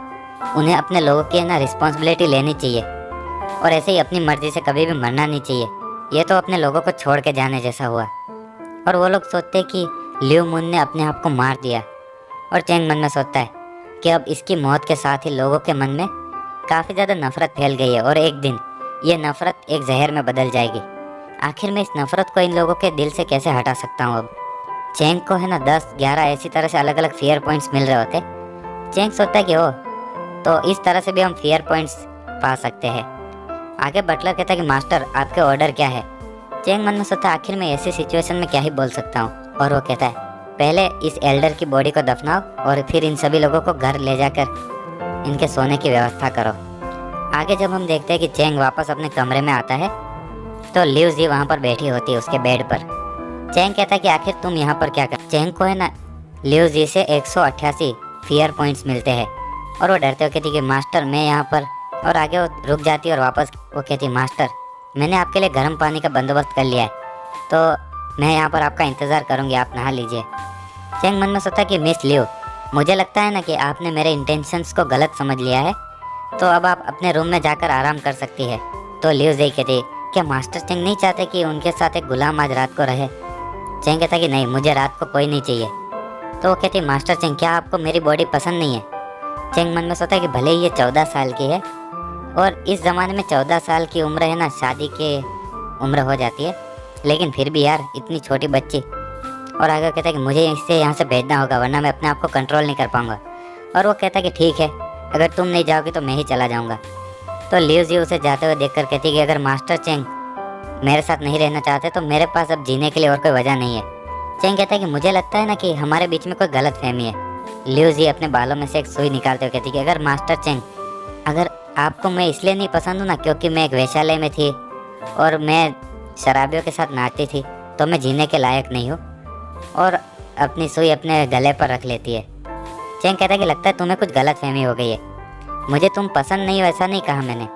उन्हें अपने लोगों की है ना रिस्पॉन्सिबिलिटी लेनी चाहिए और ऐसे ही अपनी मर्जी से कभी भी मरना नहीं चाहिए। ये तो अपने लोगों को छोड़ के जाने जैसा हुआ। और वो लोग सोचते हैं कि लियो मुन ने अपने आप को मार दिया। और चेंग मन में सोचता है कि अब इसकी मौत के साथ ही लोगों के मन में काफ़ी ज़्यादा नफरत फैल गई है और एक दिन ये नफरत एक जहर में बदल जाएगी। आखिर मैं इस नफरत को इन लोगों के दिल से कैसे हटा सकता हूँ। अब चेंग को है ना 10-11 ऐसी तरह से अलग अलग फियर पॉइंट्स मिल रहे होते। चेंग सोचता है कि ओ तो इस तरह से भी हम फियर पॉइंट्स पा सकते हैं। आगे बटलर कहता है कि मास्टर आपके ऑर्डर क्या है। चेंग मन में सोचता है आखिर मैं ऐसी सिचुएशन में क्या ही बोल सकता हूँ। और वो कहता है पहले इस एल्डर की बॉडी को दफनाओ और फिर इन सभी लोगों को घर ले जाकर इनके सोने की व्यवस्था करो। आगे जब हम देखते हैं कि चेंग वापस अपने कमरे में आता है तो लियो जी वहाँ पर बैठी होती है उसके बेड पर। चेंग कहता है कि आखिर तुम यहाँ पर क्या कर। चेंग को है ना लियो जी से 188 फियर पॉइंट्स मिलते हैं और वो डरते हुए कहती कि मास्टर मैं यहाँ पर। और आगे वो रुक जाती है और वापस वो कहती मास्टर मैंने आपके लिए गर्म पानी का बंदोबस्त कर लिया है, तो मैं यहाँ पर आपका इंतज़ार करूँगी, आप नहा लीजिए। चेंग मन में सोचता कि मिस लियो मुझे लगता है ना कि आपने मेरे इंटेंशंस को गलत समझ लिया है, तो अब आप अपने रूम में जाकर आराम कर सकती है। तो लियो जी कहती क्या मास्टर चेंग नहीं चाहते कि उनके साथ एक गुलाम आज रात को रहे। चेंग कहता कि नहीं मुझे रात को कोई नहीं चाहिए। तो वो कहती मास्टर चेंग क्या आपको मेरी बॉडी पसंद नहीं है। चेंग मन में सोचता है कि भले ही ये 14 साल की है और इस ज़माने में 14 साल की उम्र है ना शादी की उम्र हो जाती है, लेकिन फिर भी यार इतनी छोटी बच्ची। और आगे कहता है कि मुझे इससे यहाँ से भेजना होगा वरना मैं अपने आप को कंट्रोल नहीं कर पाऊँगा। और वो कहता है कि ठीक है अगर तुम नहीं जाओगे तो मैं ही चला जाऊँगा। तो लियो जी उसे जाते हुए देखकर कहती कि अगर मास्टर चेंग मेरे साथ नहीं रहना चाहते तो मेरे पास अब जीने के लिए और कोई वजह नहीं है। चेंग कहता है कि मुझे लगता है ना कि हमारे बीच में कोई गलत फहमी है। लियो जी अपने बालों में से एक सुई निकालते हुए कहती कि अगर मास्टर चेंग अगर आपको मैं इसलिए नहीं पसंद हूँ ना क्योंकि मैं एक वेश्यालय में थी और मैं शराबियों के साथ नाचती थी तो मैं जीने के लायक नहीं हूँ। और अपनी सुई अपने गले पर रख लेती है। चेंग कहता है कि लगता है तुम्हें कुछ गलत फहमी हो गई है। मुझे तुम पसंद नहीं हो ऐसा नहीं कहा मैंने,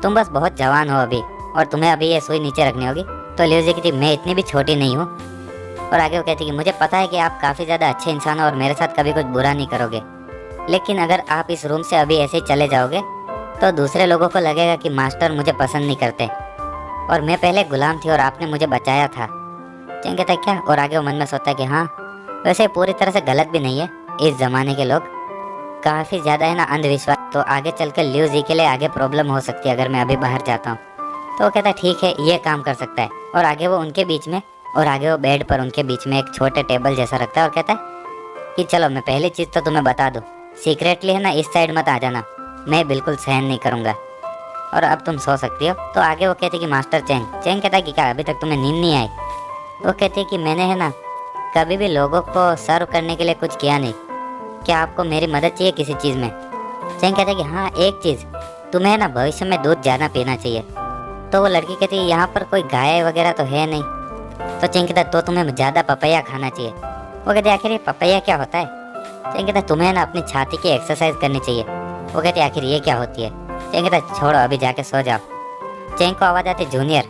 तुम बस बहुत जवान हो अभी और तुम्हें अभी ये सुई नीचे रखनी होगी। तो लियो कहती मैं इतनी भी छोटी नहीं हूँ। और आगे वो कहती कि मुझे पता है कि आप काफ़ी ज़्यादा अच्छे इंसान हो और मेरे साथ कभी कुछ बुरा नहीं करोगे, लेकिन अगर आप इस रूम से अभी ऐसे ही चले जाओगे तो दूसरे लोगों को लगेगा कि मास्टर मुझे पसंद नहीं करते और मैं पहले गुलाम थी और आपने मुझे बचाया था। चेंग कहता है क्या? और आगे वो मन में सोचता है कि हाँ वैसे पूरी तरह से गलत भी नहीं है, इस ज़माने के लोग काफ़ी ज़्यादा है ना अंधविश्वास, तो आगे चल कर लियो जी के लिए आगे प्रॉब्लम हो सकती है अगर मैं अभी बाहर जाता हूँ। तो वो कहता है ठीक है ये काम कर सकता है। और आगे वो उनके बीच में और आगे वो बेड पर उनके बीच में एक छोटे टेबल जैसा रखता है और कहता है कि चलो मैं पहली चीज़ तो तुम्हें बता दूँ, सीक्रेटली है ना इस साइड मत आ जाना, मैं बिल्कुल सहन नहीं करूँगा और अब तुम सो सकती हो। तो आगे वो कहती कि मास्टर चेंग। चेंग कहता है कि क्या अभी तक तुम्हें नींद नहीं आई? वो कहती है कि मैंने है ना कभी भी लोगों को सर्व करने के लिए कुछ किया नहीं, क्या आपको मेरी मदद चाहिए किसी चीज़ में? चेंग कहता है कि हाँ एक चीज़, तुम्हें है ना भविष्य में दूध ज़्यादा पीना चाहिए। तो वो लड़की कहती है यहाँ पर कोई गाय वगैरह तो है नहीं। तो चेंग कहता है तो तुम्हें ज़्यादा पपैया खाना चाहिए। वो कहते आखिर ये पपैया क्या होता है? चेंग कहता है तुम्हें ना अपनी छाती की एक्सरसाइज करनी चाहिए। वो कहते आखिर ये क्या होती है? चेंग कहता है छोड़ो अभी जाके सो जाओ। चेंग को आवाज़ आती जूनियर,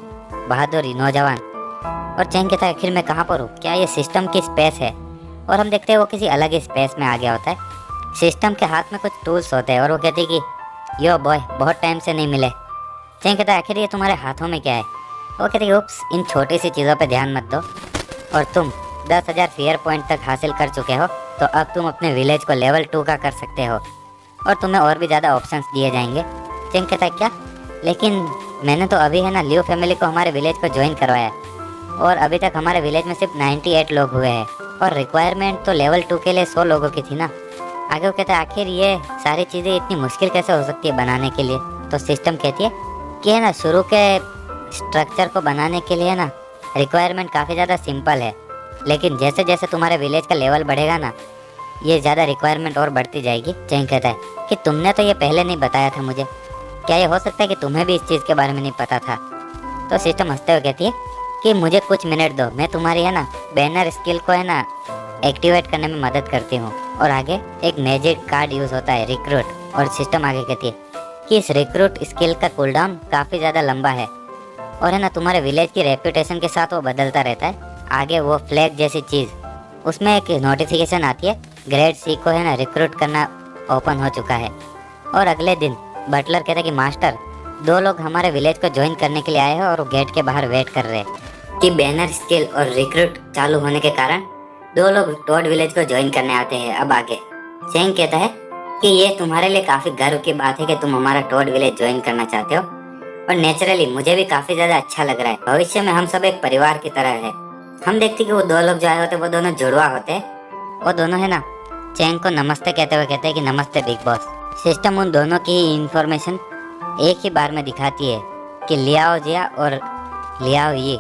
बहादुर नौजवान। और चेंग कहता है आखिर मैं कहाँ पर हूँ? क्या ये सिस्टम की स्पेस है? और हम देखते हैं वो किसी अलग ही स्पेस में आ गया होता है। सिस्टम के हाथ में कुछ टूल्स होते हैं और वो कहती है कि यो बॉय बहुत टाइम से नहीं मिले। चेंग कहता है आखिर ये तुम्हारे हाथों में क्या है? वो कहती है उप्स इन छोटी सी चीज़ों पे ध्यान मत दो, और तुम 10,000 फेयर पॉइंट तक हासिल कर चुके हो, तो अब तुम अपने विलेज को लेवल 2 का कर सकते हो और तुम्हें और भी ज़्यादा ऑप्शंस दिए जाएंगे। चेंग कहता है क्या? लेकिन मैंने तो अभी है ना लियो फैमिली को हमारे विलेज को ज्वाइन करवाया और अभी तक हमारे विलेज में सिर्फ 98 लोग हुए हैं और रिक्वायरमेंट तो लेवल 2 के लिए 100 लोगों की थी ना। आगे वो कहता है आखिर ये सारी चीज़ें इतनी मुश्किल कैसे हो सकती है बनाने के लिए? तो सिस्टम कहती है कि है ना शुरू के स्ट्रक्चर को बनाने के लिए ना रिक्वायरमेंट काफ़ी ज़्यादा सिंपल है, लेकिन जैसे जैसे तुम्हारे विलेज का लेवल बढ़ेगा ना ये ज़्यादा रिक्वायरमेंट और बढ़ती जाएगी। चेंग कहता है कि तुमने तो ये पहले नहीं बताया था मुझे, क्या ये हो सकता है कि तुम्हें भी इस चीज़ के बारे में नहीं पता था? तो सिस्टम हंसते हुए कहती है कि मुझे कुछ मिनट दो, मैं तुम्हारी है ना बैनर स्किल को है ना एक्टिवेट करने में मदद करती हूँ। और आगे एक मैजिक कार्ड यूज़ होता है रिक्रूट, और सिस्टम आगे कहती है कि इस रिक्रूट स्किल का कूलडाउन काफ़ी ज़्यादा लंबा है और है ना तुम्हारे विलेज की रेपुटेशन के साथ वो बदलता रहता है। आगे वो फ्लैग जैसी चीज़, उसमें एक नोटिफिकेशन आती है ग्रेड सी को है ना रिक्रूट करना ओपन हो चुका है। और अगले दिन बटलर कहता है कि मास्टर 2 लोग हमारे विलेज को ज्वाइन करने के लिए आए हैं और वो गेट के बाहर वेट कर रहे हैं कि बैनर स्किल और रिक्रूट चालू होने के कारण 2 लोग टॉड विलेज को ज्वाइन करने आते हैं। अब आगे चेंग कहता है कि ये तुम्हारे लिए काफ़ी गर्व की बात है कि तुम हमारा टॉड विलेज ज्वाइन करना चाहते हो और नेचुरली मुझे भी काफ़ी ज़्यादा अच्छा लग रहा है। भविष्य में हम सब एक परिवार की तरह है। हम देखते कि वो 2 लोग जो आए होते वो दोनों जुड़वा होते, वो दोनों है ना चेंग को नमस्ते कहते हुए कहते हैं कि नमस्ते बिग बॉस। सिस्टम उन दोनों की इन्फॉर्मेशन एक ही बार में दिखाती है कि लियाओ जिया और लियाओ ये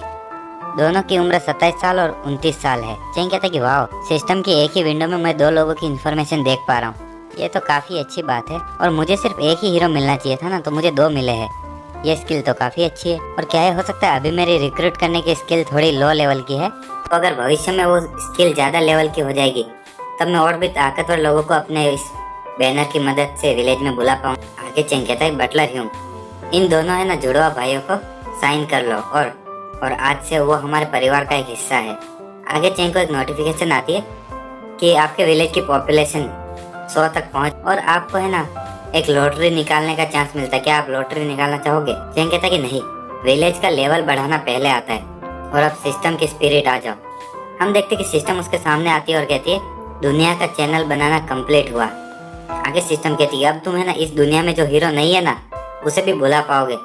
दोनों की उम्र 27 साल और 29 साल है। चेंग कहता है कि वाह, सिस्टम की एक ही विंडो में मैं 2 लोगों की इन्फॉर्मेशन देख पा रहा हूँ, ये तो काफ़ी अच्छी बात है। और मुझे सिर्फ एक ही हीरो मिलना चाहिए था ना, तो मुझे 2 मिले हैं, ये स्किल तो काफ़ी अच्छी है। और क्या हो सकता है अभी मेरी रिक्रूट करने की स्किल थोड़ी लो लेवल की है, तो अगर भविष्य में वो स्किल ज़्यादा लेवल की हो जाएगी तब मैं और भी ताकतवर लोगों को अपने इस बैनर की मदद से विलेज में बुला पाऊँ। आगे चेंग कहता है बटलर ह्यूम, इन दोनों है ना जुड़वा भाइयों को साइन कर लो और आज से वो हमारे परिवार का एक हिस्सा है। आगे चेंग को एक नोटिफिकेशन आती है कि आपके विलेज की पॉपुलेशन 100 तक पहुंच और आपको है ना एक लॉटरी निकालने का चांस मिलता है, क्या आप लॉटरी निकालना चाहोगे? चेंग कहता है कि नहीं, विलेज का लेवल बढ़ाना पहले आता है और अब सिस्टम की स्पिरिट आ जाओ। हम देखते कि सिस्टम उसके सामने आती है और कहती है दुनिया का चैनल बनाना कंप्लीट हुआ। आगे सिस्टम कहती है अब तुम है ना इस दुनिया में जो हीरो नहीं है ना उसे भी बुला पाओगे,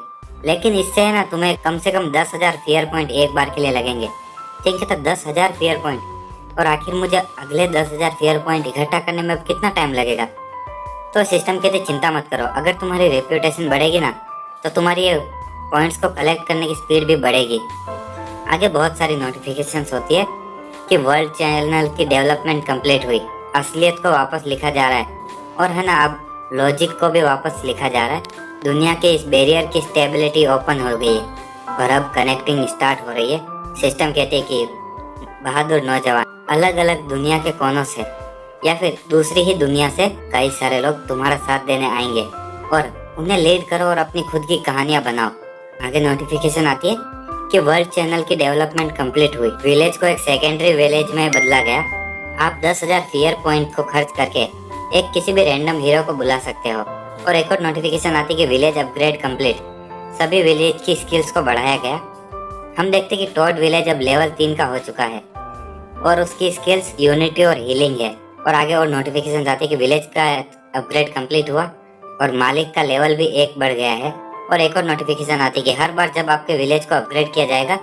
लेकिन इससे है ना तुम्हें कम से कम 10,000 फेयर पॉइंट एक बार के लिए लगेंगे। चेंग कहता 10,000 फेयर पॉइंट, और आखिर मुझे अगले 10,000 फेयर पॉइंट इकट्ठा करने में अब कितना टाइम लगेगा? तो सिस्टम कहते चिंता मत करो, अगर तुम्हारी रेप्यूटेशन बढ़ेगी ना तो तुम्हारी ये पॉइंट्स को कलेक्ट करने की स्पीड भी बढ़ेगी। आगे बहुत सारी नोटिफिकेशंस होती है कि वर्ल्ड चैनल की डेवलपमेंट कंप्लीट हुई, असलियत को वापस लिखा जा रहा है और है ना अब लॉजिक को भी वापस लिखा जा रहा है। दुनिया के इस बैरियर की स्टेबिलिटी ओपन हो गई है और अब कनेक्टिंग स्टार्ट हो रही है। सिस्टम कहते हैं कि बहादुर नौजवान अलग अलग दुनिया के कोनों से या फिर दूसरी ही दुनिया से कई सारे लोग तुम्हारा साथ देने आएंगे और उन्हें लीड करो और अपनी खुद की कहानियां बनाओ। आगे नोटिफिकेशन आती है कि वर्ल्ड चैनल की डेवलपमेंट कंप्लीट हुई, विलेज को एक सेकेंडरी विलेज में बदला गया। आप 10,000 फियर पॉइंट को खर्च करके एक किसी भी रैंडम हीरो को बुला सकते हो। और एक और नोटिफिकेशन आती है कि विलेज अपग्रेड कंप्लीट, सभी विलेज की स्किल्स को बढ़ाया गया। हम देखते हैं कि टॉड विलेज अब लेवल 3 का हो चुका है और उसकी स्किल्स यूनिटी और हीलिंग है। और आगे और नोटिफिकेशन आती है कि विलेज का अपग्रेड कंप्लीट हुआ और मालिक का लेवल भी 1 बढ़ गया है। और एक और नोटिफिकेशन आती है कि हर बार जब आपके विलेज को अपग्रेड किया जाएगा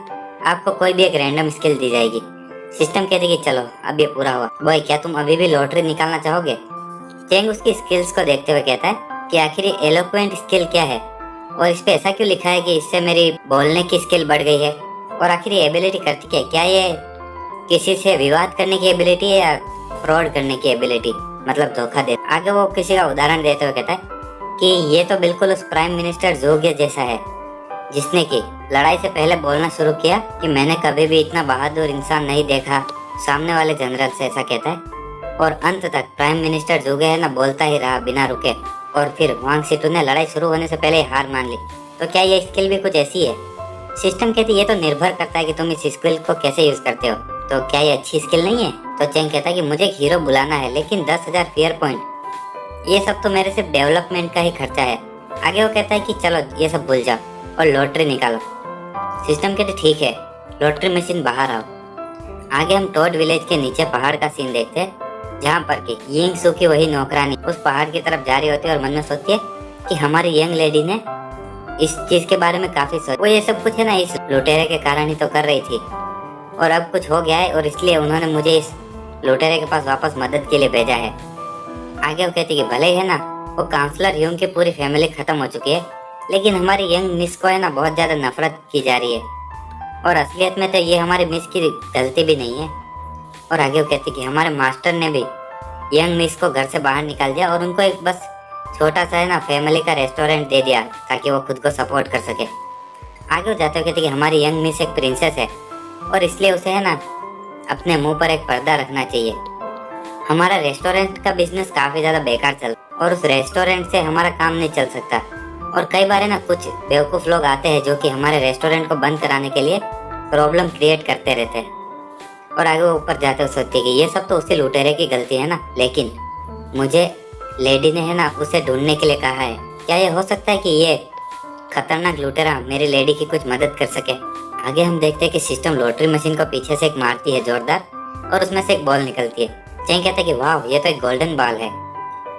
आपको कोई भी एक रैंडम स्किल दी जाएगी। सिस्टम कहती है कि चलो अब ये पूरा हुआ। बॉय, क्या तुम अभी भी लॉटरी निकालना चाहोगे? चेंग उसकी स्किल्स को देखते हुए कहता है कि आखिर ये एलोक्वेंट स्किल क्या है और इस पे ऐसा क्यों लिखा है कि इससे मेरी बोलने की स्किल बढ़ गई है? और आखिर ये एबिलिटी करती क्या है? क्या ये किसी से विवाद करने की एबिलिटी है या फ्रॉड करने की एबिलिटी, मतलब धोखा दे? आगे वो किसी का उदाहरण देते हुए कहता है कि ये तो बिल्कुल उस प्राइम मिनिस्टर जोगे जैसा है जिसने की लड़ाई से पहले बोलना शुरू किया कि मैंने कभी भी इतना बहादुर इंसान नहीं देखा। सामने वाले जनरल से ऐसा कहता है और अंत तक प्राइम मिनिस्टर जोगे है ना बोलता ही रहा बिना रुके। और फिर वांग सितु ने लड़ाई शुरू होने से पहले हार मान ली। तो क्या ये स्किल भी कुछ ऐसी है? सिस्टम कहती है ये तो निर्भर करता है कि तुम इस स्किल को कैसे यूज करते हो। तो क्या ये अच्छी स्किल नहीं है? तो चेंग कहता है कि मुझे एक हीरो बुलाना है लेकिन 10,000 फेयर पॉइंट, ये सब तो मेरे सिर्फ डेवलपमेंट का ही खर्चा है। आगे वो कहता है कि चलो ये सब भूल जाओ और लॉटरी निकालो। सिस्टम कहते ठीक है, लॉटरी मशीन बाहर आओ। आगे हम टॉड विलेज के नीचे पहाड़ का सीन देखते हैं जहाँ पर कि यिंग सू की वही नौकरानी उस पहाड़ की तरफ जा रही होती है और मन में सोचती है कि हमारी यंग लेडी ने इस चीज के बारे में काफी सोचा। वो ये सब कुछ है ना इस लुटेरे के कारण ही तो कर रही थी और अब कुछ हो गया है और इसलिए उन्होंने मुझे इस लुटेरे के पास वापस मदद के लिए भेजा है। आगे वो कहती कि भले है ना वो काउंसलर यूंग की पूरी फैमिली खत्म हो चुकी है लेकिन हमारी यंग मिस को है ना बहुत ज्यादा नफरत की जा रही है और असलियत में तो ये हमारी मिस की गलती भी नहीं है। और आगे वो कहती कि हमारे मास्टर ने भी यंग मिस को घर से बाहर निकाल दिया और उनको एक बस छोटा सा है ना फैमिली का रेस्टोरेंट दे दिया ताकि वो खुद को सपोर्ट कर सके। आगे वो जाते हुए कहती कि हमारी यंग मिस एक प्रिंसेस है और इसलिए उसे है ना अपने मुंह पर एक पर्दा रखना चाहिए। हमारा रेस्टोरेंट का बिजनेस काफी ज्यादा बेकार चल और उस रेस्टोरेंट से हमारा काम नहीं चल सकता। और कई बार है ना कुछ बेवकूफ लोग आते हैं जो कि हमारे रेस्टोरेंट को बंद कराने के लिए प्रॉब्लम क्रिएट करते रहते हैं। और आगे वो ऊपर जाते हुए सोचती है कि ये सब तो उसी लुटेरे की गलती है ना, लेकिन मुझे लेडी ने है ना उसे ढूंढने के लिए कहा है। क्या ये हो सकता है कि ये खतरनाक लुटेरा मेरी लेडी की कुछ मदद कर सके? आगे हम देखते हैं कि सिस्टम लॉटरी मशीन को पीछे से एक मारती है जोरदार और उसमें से एक बॉल निकलती है। चेंग कहता है कि वाह ये तो एक गोल्डन बॉल है।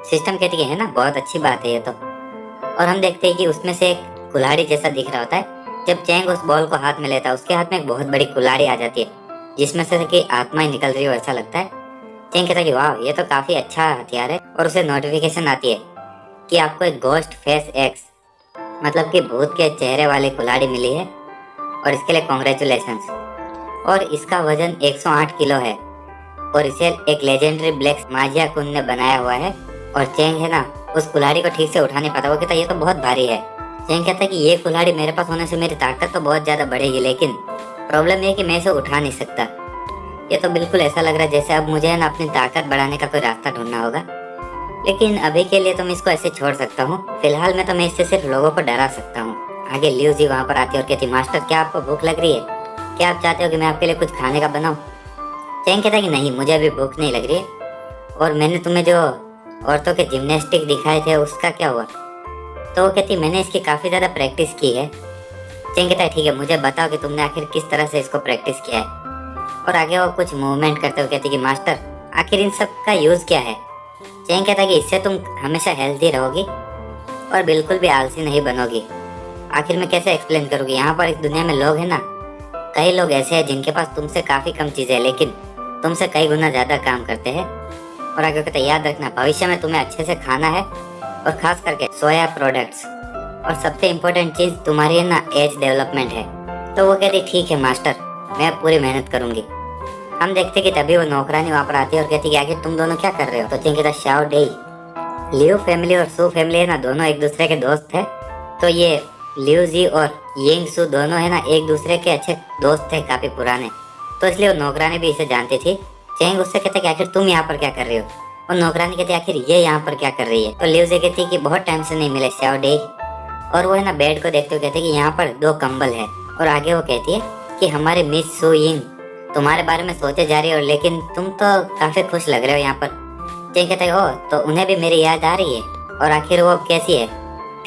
सिस्टम कहती है ना बहुत अच्छी बात है ये तो। और हम देखते हैं कि उसमें से एक कुल्हाड़ी जैसा दिख रहा होता है। जब चेंग उस बॉल को हाथ में लेता है उसके हाथ में एक बहुत बड़ी कुल्हाड़ी आ जाती है जिसमें से कि आत्मा ही निकल रही हो ऐसा लगता है। चेंग कहता है कि वाह ये तो काफी अच्छा हथियार है और उसे नोटिफिकेशन आती है कि आपको एक गोस्ट फेस एक्स मतलब कि भूत के चेहरे वाली कुल्हाड़ी मिली है और इसके लिए कॉन्ग्रेचुलेशंस। और इसका वजन 108 किलो है और इसे एक लेजेंडरी ब्लैक माजिया कुन ने बनाया हुआ है। और चेंग है ना उस कुल्हाड़ी को ठीक से उठा नहीं पाता। वो कहता है ये तो बहुत भारी है। चेंग कहता है कि ये कुल्हाड़ी मेरे पास होने से मेरी ताकत तो बहुत ज्यादा बढ़ेगी लेकिन प्रॉब्लम ये है कि मैं इसे उठा नहीं सकता। ये तो बिल्कुल ऐसा लग रहा है जैसे अब मुझे है ना अपनी ताकत बढ़ाने का कोई रास्ता ढूंढना होगा। लेकिन अभी के लिए तो मैं इसको ऐसे छोड़ सकता हूँ, फिलहाल में तो मैं इससे सिर्फ लोगों को डरा सकता हूँ। आगे लियू जी वहाँ पर आती है और कहती मास्टर क्या आपको भूख लग रही है? क्या आप चाहते हो कि मैं आपके लिए कुछ खाने का बनाऊँ? चेंग कहता है कि नहीं मुझे अभी भूख नहीं लग रही है। और मैंने तुम्हें जो औरतों के जिम्नास्टिक दिखाए थे उसका क्या हुआ? तो वो कहती मैंने इसकी काफ़ी ज़्यादा प्रैक्टिस की है। चेंग कहता है ठीक है मुझे बताओ कि तुमने आखिर किस तरह से इसको प्रैक्टिस किया है। और आगे वो कुछ मूवमेंट करते हुए कहती कि मास्टर आखिर इन सब का यूज़ क्या है? चेंग कहता है कि इससे तुम हमेशा हेल्दी रहोगी और बिल्कुल भी आलसी नहीं बनोगी। आखिर मैं कैसे एक्सप्लेन करूँगी? यहाँ पर इस दुनिया में लोग हैं ना, कई लोग ऐसे हैं जिनके पास तुमसे काफ़ी कम चीज़ें हैं लेकिन तुमसे कई गुना ज़्यादा काम करते हैं। और आगे कहते याद रखना भविष्य में तुम्हें अच्छे से खाना है और खास करके सोया प्रोडक्ट्स। और सबसे इम्पोर्टेंट चीज़ तुम्हारी है ना एज डेवलपमेंट है। तो वो कहती ठीक है मास्टर मैं पूरी मेहनत करूँगी। हम देखते कि तभी वो नौकरानी वहाँ पर आती है और कहती कि आखिर तुम दोनों क्या कर रहे हो? तो चेंग कहता शाओ डे। लियो फैमिली और सू फैमिली है ना दोनों एक दूसरे के दोस्त थे। तो ये लियो जी और यिंग सू दोनों है ना एक दूसरे के अच्छे दोस्त थे काफ़ी पुराने। तो इसलिए वो नौकरानी भी इसे जानती थी। चेंग उससे कहता कि आखिर तुम यहाँ पर क्या कर रही हो? और नौकरानी कहती है आखिर ये यहाँ पर क्या कर रही है। तो लिवजे कहती है कि बहुत टाइम से नहीं मिले शाओ डे। और वो है ना बेड को देखते हुए कहते हैं कि यहाँ पर 2 कंबल है। और आगे वो कहती है कि हमारे मिस सू यिंग तुम्हारे बारे में सोचे जा रही हो, लेकिन तुम तो काफी खुश लग रहे हो यहाँ पर। चेंग कहता है ओ तो उन्हें भी मेरी याद आ रही है, और आखिर वो कैसी है।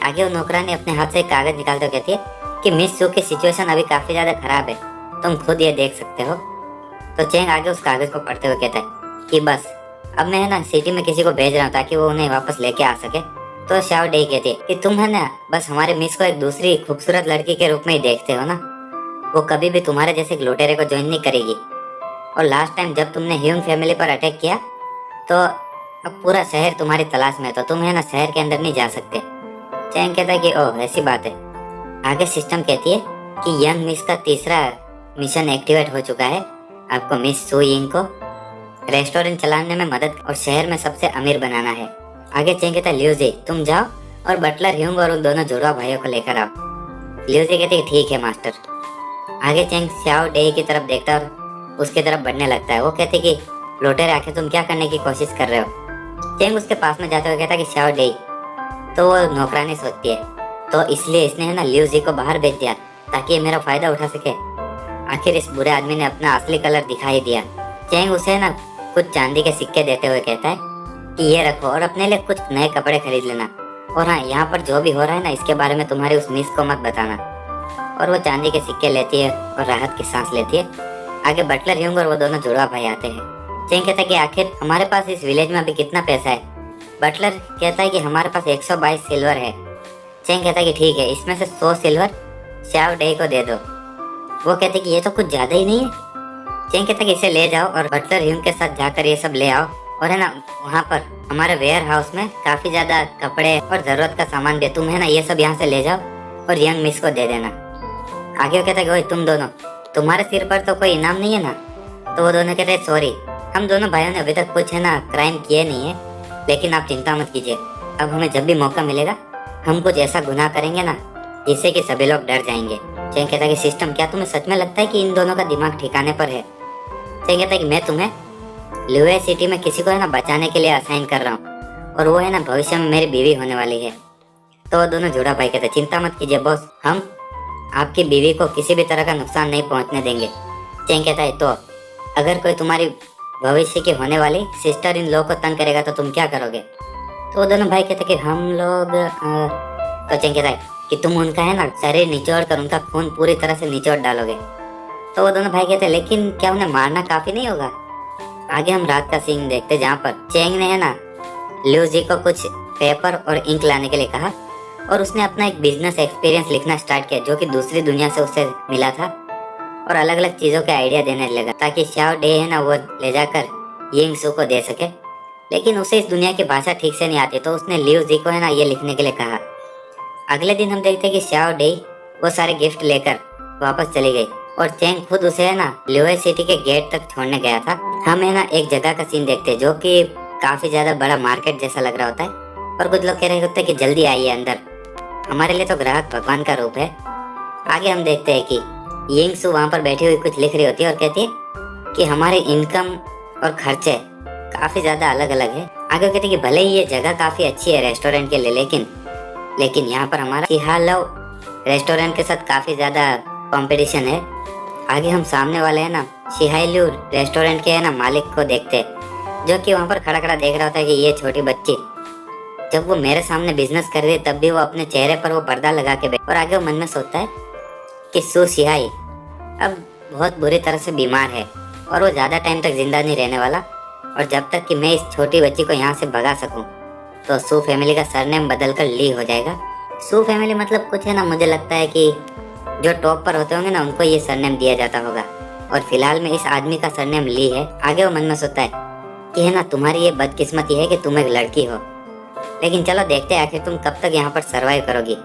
आगे वो नौकरानी अपने हाथ से एक कागज निकालते हुए कहती है कि मिस सू की सिचुएशन अभी काफी ज्यादा खराब है, तुम खुद ये देख सकते हो। तो चेंग आगे उस कागज को पढ़ते हुए कहता है कि बस अब मैं है ना सिटी में किसी को भेज रहा हूँ ताकि वो उन्हें वापस लेके आ सके। तो शाओ डे कहती है कि तुम है ना बस हमारे मिस को एक दूसरी खूबसूरत लड़की के रूप में ही देखते हो ना, वो कभी भी तुम्हारे जैसे एक लुटेरे को ज्वाइन नहीं करेगी। और लास्ट टाइम जब तुमने ह्यूंग फैमिली पर अटैक किया तो अब पूरा शहर तुम्हारी तलाश में है, तो तुम है ना शहर के अंदर नहीं जा सकते। चैंग कहता है कि ओह ऐसी बात है। आगे सिस्टम कहती है कि यंग मिस का तीसरा मिशन एक्टिवेट हो चुका है, आपको मिस सू यिंग को रेस्टोरेंट चलाने में मदद और शहर में सबसे अमीर बनाना है। आगे चैंग कहता है लियूजी तुम जाओ और बटलर ह्यूंग और उन दोनों जुड़वा भाइयों को लेकर आओ। लियूजी कहती है ठीक है मास्टर। आगे चैंग शाओ डे की तरफ देखता है और उसकी तरफ बढ़ने लगता है। वो कहते कि लुटेरे आखिर तुम क्या करने की कोशिश कर रहे हो। चैंग उसके पास में जाते हुए कहता कि शाओ डे। तो वो नौकरानी सोचती है तो इसलिए इसने है ना लियूजी को बाहर भेज दिया ताकि ये मेरा फायदा उठा सके। आखिर इस बुरे आदमी ने अपना असली कलर दिखाई दिया। चैंग उसे ना कुछ चांदी के सिक्के देते हुए कहता है कि ये रखो और अपने लिए कुछ नए कपड़े खरीद लेना, और हाँ यहाँ पर जो भी हो रहा है ना इसके बारे में तुम्हारी उस मिस को मत बताना। और वो चांदी के सिक्के लेती है और राहत की सांस लेती है। आगे बटलर ह्यूंग और वो दोनों जुड़वा भाई आते हैं। चैंग कहता है कि आखिर हमारे पास इस विलेज में अभी कितना पैसा है। बटलर कहता है कि हमारे पास 122 सिल्वर है। चैंग कहता है कि ठीक है इसमें से 100 सिल्वर शाओ डे को दे दो। वो कहते हैं कि ये तो कुछ ज्यादा ही नहीं है। चैंग कहता है कि इसे ले जाओ और बटलर ह्यूंग के साथ जाकर ये सब ले आओ, और है ना वहाँ पर हमारे वेयर हाउस में काफी ज्यादा कपड़े और जरूरत का सामान भी, तुम है ना ये सब यहाँ से ले जाओ और यंग मिस को दे देना। आगे वो कहता है कि ओए तुम दोनों तुम्हारे सिर पर तो कोई इनाम नहीं है ना। तो वो दोनों कहते हैं सॉरी हम दोनों भाइयों ने अभी तक कुछ है ना क्राइम किए नहीं है, लेकिन आप चिंता मत कीजिए, अब हमें जब भी मौका मिलेगा हम कुछ ऐसा गुनाह करेंगे ना जिससे कि सभी लोग डर जाएंगे। चैंग कहता है कि सिस्टम क्या तुम्हें सच में लगता है कि इन दोनों का दिमाग ठिकाने पर है। चैंग कहता है कि मैं तुम्हें लुए सिटी में किसी को है ना बचाने के लिए असाइन कर रहा हूँ, और वो है ना भविष्य में मेरी बीवी होने वाली है। तो वो दोनों जुड़ा भाई कहते चिंता मत कीजिए बॉस, हम आपकी बीवी को किसी भी तरह का नुकसान नहीं पहुंचने देंगे। चैंग कहता है तो अगर कोई तुम्हारी भविष्य की होने वाली सिस्टर इन लॉ को तंग करेगा तो तुम क्या करोगे। तो वो दोनों भाई कहते कि हम लोग तो चैंग कहता है कि तुम उनका है ना शरीर निचोड़ कर उनका खून पूरी तरह से निचोड़ डालोगे। तो वो दोनों भाई कहते लेकिन क्या उन्हें मारना काफी नहीं होगा। आगे हम रात का सीन देखते जहाँ पर चैंग ने है ना लिू जी को कुछ पेपर और इंक लाने के लिए कहा, और उसने अपना एक बिजनेस एक्सपीरियंस लिखना स्टार्ट किया जो कि दूसरी दुनिया से उसे मिला था, और अलग अलग चीज़ों के आइडिया देने लगा ताकि शाओ डे है ना वो ले जाकर यिंग सू को दे सके। लेकिन उसे इस दुनिया की भाषा ठीक से नहीं आती, तो उसने लिू जी को है ना ये लिखने के लिए कहा। अगले दिन हम देखते कि शाओ डे वो सारे गिफ्ट लेकर वापस चली गई, और चैंग खुद उसे है ना लिवे सिटी के गेट तक छोड़ने गया था। हम है ना एक जगह का सीन देखते हैं जो कि काफी ज्यादा बड़ा मार्केट जैसा लग रहा होता है, और कुछ लोग कह रहे होते हैं कि जल्दी आइए अंदर, हमारे लिए तो ग्राहक भगवान का रूप है। आगे हम देखते हैं कि यिंग सू वहाँ पर बैठी हुई कुछ लिख रही होती है और कहती है कि हमारे इनकम और खर्चे काफी ज्यादा अलग अलग है। आगे कहती है कि भले ही ये जगह काफी अच्छी है रेस्टोरेंट के लिए, लेकिन यहाँ पर हमारा सिहालव रेस्टोरेंट के साथ काफी ज्यादा कंपटीशन है। आगे हम सामने वाले है ना शिहाइलू रेस्टोरेंट के है ना मालिक को देखते हैं जो कि वहाँ पर खड़ा खड़ा देख रहा होता है कि ये छोटी बच्ची जब वो मेरे सामने बिजनेस कर रही है तब भी वो अपने चेहरे पर वो पर्दा लगा के बैठ, और आगे वो मन में सोचता है कि सू शिहाई अब बहुत बुरी तरह से बीमार है और वो ज़्यादा टाइम तक जिंदा नहीं रहने वाला, और जब तक कि मैं इस छोटी बच्ची को यहाँ से भगा सकूँ तो सू फैमिली का सरनेम बदल कर ली हो जाएगा। सू फैमिली मतलब कुछ है ना, मुझे लगता है कि जो टॉप पर होते होंगे ना उनको ये सरनेम दिया जाता होगा, और फिलहाल में इस आदमी का सरनेम ली है। आगे वो मन में सोचता है कि है ना तुम्हारी ये बदकिस्मती है कि तुम एक लड़की हो, लेकिन चलो देखते हैं आखिर तुम कब तक यहाँ पर सरवाइव करोगी।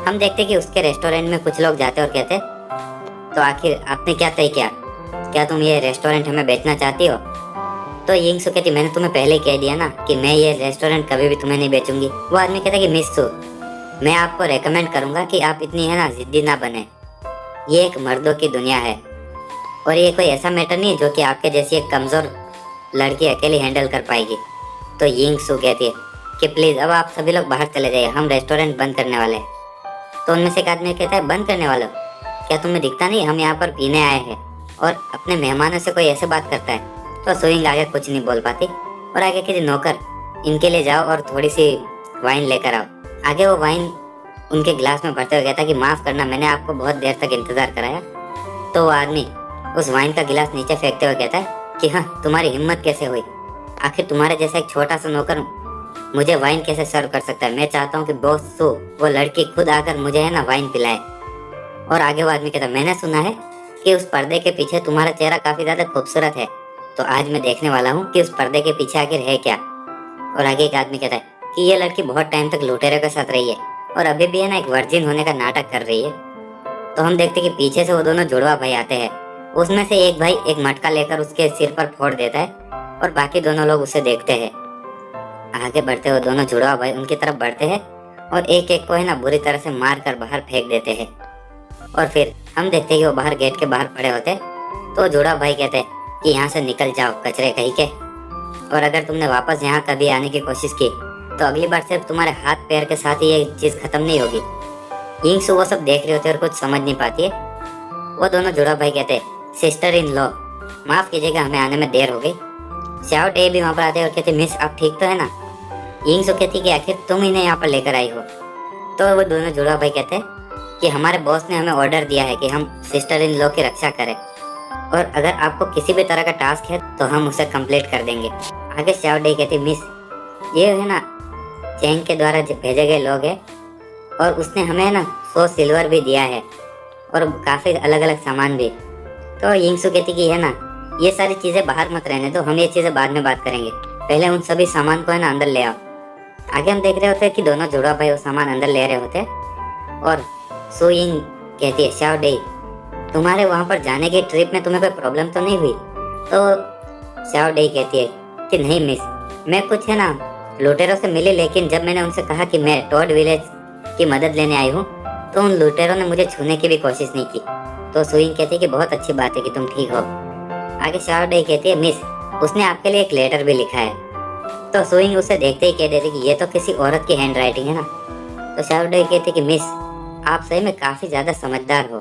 हम देखते कि उसके रेस्टोरेंट में कुछ लोग जाते और कहते तो आखिर आपने क्या तय किया, क्या तुम ये रेस्टोरेंट हमें बेचना चाहती हो। तो यिंग सू कहती मैंने तुम्हें पहले कह दिया ना कि मैं ये रेस्टोरेंट कभी भी तुम्हें नहीं बेचूंगी। वो आदमी कहता कि मिस सू मैं आपको रेकमेंड करूंगा कि आप इतनी है ना जिद्दी ना बने, ये एक मर्दों की दुनिया है और ये कोई ऐसा मैटर नहीं है जो कि आपके जैसी एक कमज़ोर लड़की अकेली हैंडल कर पाएगी। तो यिंग सू कहती है कि प्लीज अब आप सभी लोग बाहर चले जाइए, हम रेस्टोरेंट बंद करने वाले हैं। तो उनमें से एक आदमी कहता है बंद करने वाले हो? क्या तुम्हें दिखता नहीं हम यहाँ पर पीने आए हैं? और अपने मेहमानों से कोई ऐसे बात करता है? तो सुइंग आगे कुछ नहीं बोल पाती और आगे किसी नौकर इनके लिए जाओ और थोड़ी सी वाइन लेकर आओ। आगे वो वाइन उनके गिलास में भरते हुए कहता कि माफ करना, मैंने आपको बहुत देर तक इंतजार कराया। तो वो आदमी उस वाइन का गिलास नीचे फेंकते हुए कहता है कि हाँ, तुम्हारी हिम्मत कैसे हुई? आखिर तुम्हारे जैसा एक छोटा सा नौकर मुझे वाइन कैसे सर्व कर सकता है? मैं चाहता हूँ कि बॉस सू वो लड़की खुद आकर मुझे है ना वाइन पिलाए। और आगे वो आदमी कहता है मैंने सुना है कि उस पर्दे के पीछे तुम्हारा चेहरा काफी ज्यादा खूबसूरत है, तो आज मैं देखने वाला हूँ कि उस पर्दे के पीछे आखिर है क्या। और आगे एक आदमी कहता है कि ये लड़की बहुत टाइम तक लुटेरे के साथ रही है और अभी भी है ना एक वर्जिन होने का नाटक कर रही है। तो हम देखते कि पीछे से वो दोनों जुड़वा भाई आते हैं। उसमें से एक भाई एक मटका लेकर उसके सिर पर फोड़ देता है और बाकी दोनों लोग उसे देखते हैं। आगे बढ़ते हुए दोनों जुड़वा भाई उनकी तरफ बढ़ते हैं और एक एक को है ना बुरी तरह से मार कर बाहर फेंक देते हैं। और फिर हम देखते हैं कि वो बाहर गेट के बाहर पड़े होते हैं। तो जुड़वा भाई कहते हैं कि यहाँ से निकल जाओ कचरे कहीं के, और अगर तुमने वापस यहाँ कभी आने की कोशिश की तो अगली बार सिर्फ तुम्हारे हाथ पैर के साथ ही ये चीज खत्म नहीं होगी। यिंग सू वो सब देख रही होती है और कुछ समझ नहीं पाती है। वो दोनों जुड़ा भाई कहते हैं सिस्टर इन लॉ, माफ कीजिएगा हमें आने में देर हो गई। श्याओ डे भी वहाँ पर आते हैं और कहते मिस आप ठीक तो है ना? यिंग सू कहती कि आखिर तुम इन्हें यहाँ पर लेकर आई हो। तो वो दोनों जुड़ा भाई कहते हैं कि हमारे बॉस ने हमें ऑर्डर दिया है कि हम सिस्टर इन लॉ की रक्षा करें, और अगर आपको किसी भी तरह का टास्क है तो हम उसे कंप्लीट कर देंगे। आगे श्याओ डे कहती मिस ये है ना चैंग के द्वारा भेजे गए लोग हैं और उसने हमें ना 100 सिल्वर भी दिया है और काफ़ी अलग अलग सामान भी। तो यिंग सू कहती कि है ना ये सारी चीज़ें बाहर मत रहने दो, हम ये चीज़ें बाद में बात करेंगे, पहले उन सभी सामान को है ना अंदर ले आओ। आगे हम देख रहे होते हैं कि दोनों जुड़वा भाई वो सामान अंदर ले रहे होते हैं और सू यिंग कहती है श्याओ डे तुम्हारे वहाँ पर जाने की ट्रिप में तुम्हें कोई प्रॉब्लम तो नहीं हुई? तो श्याओ डे कहती है कि नहीं मिस, मैं कुछ है ना लुटेरों से मिली, लेकिन जब मैंने उनसे कहा कि मैं टॉड विलेज की मदद लेने आई हूँ तो उन लुटेरों ने मुझे छूने की भी कोशिश नहीं की। तो सुइंग कहती है कि बहुत अच्छी बात है कि तुम ठीक हो। आगे श्याओ डे कहती है मिस उसने आपके लिए एक लेटर भी लिखा है। तो सुइंग उसे देखते ही कह देती कि ये तो किसी औरत की हैंड राइटिंग है ना। तो श्याओ डे कहती कि मिस आप सही में काफ़ी ज़्यादा समझदार हो।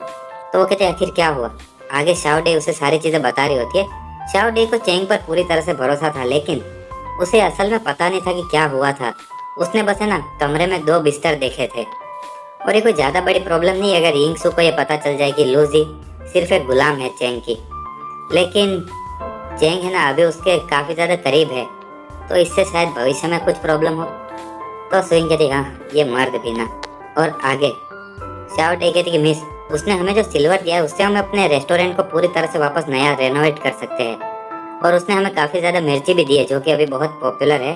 तो वो कहते आखिर क्या हुआ? आगे श्याओ डे उसे सारी चीज़ें बता रही होती है। श्याओ डे को चैंग पर पूरी तरह से भरोसा था, लेकिन उसे असल में पता नहीं था कि क्या हुआ था। उसने बस है ना कमरे में 2 बिस्तर देखे थे और ये कोई ज़्यादा बड़ी प्रॉब्लम नहीं है अगर यिंग सू को ये पता चल जाए कि लूजी सिर्फ एक गुलाम है चैंग की। लेकिन चैंग है ना अभी उसके काफ़ी ज़्यादा करीब है, तो इससे शायद भविष्य में कुछ प्रॉब्लम हो। तो सुइंग कहती हाँ ये मर्द भी ना। और आगे श्याओ डे कहती कि मिस उसने हमें जो सिल्वर दिया है उससे हम अपने रेस्टोरेंट को पूरी तरह से वापस नया रेनोवेट कर सकते हैं, और उसने हमें काफ़ी ज़्यादा मिर्ची भी दी है जो कि अभी बहुत पॉपुलर है।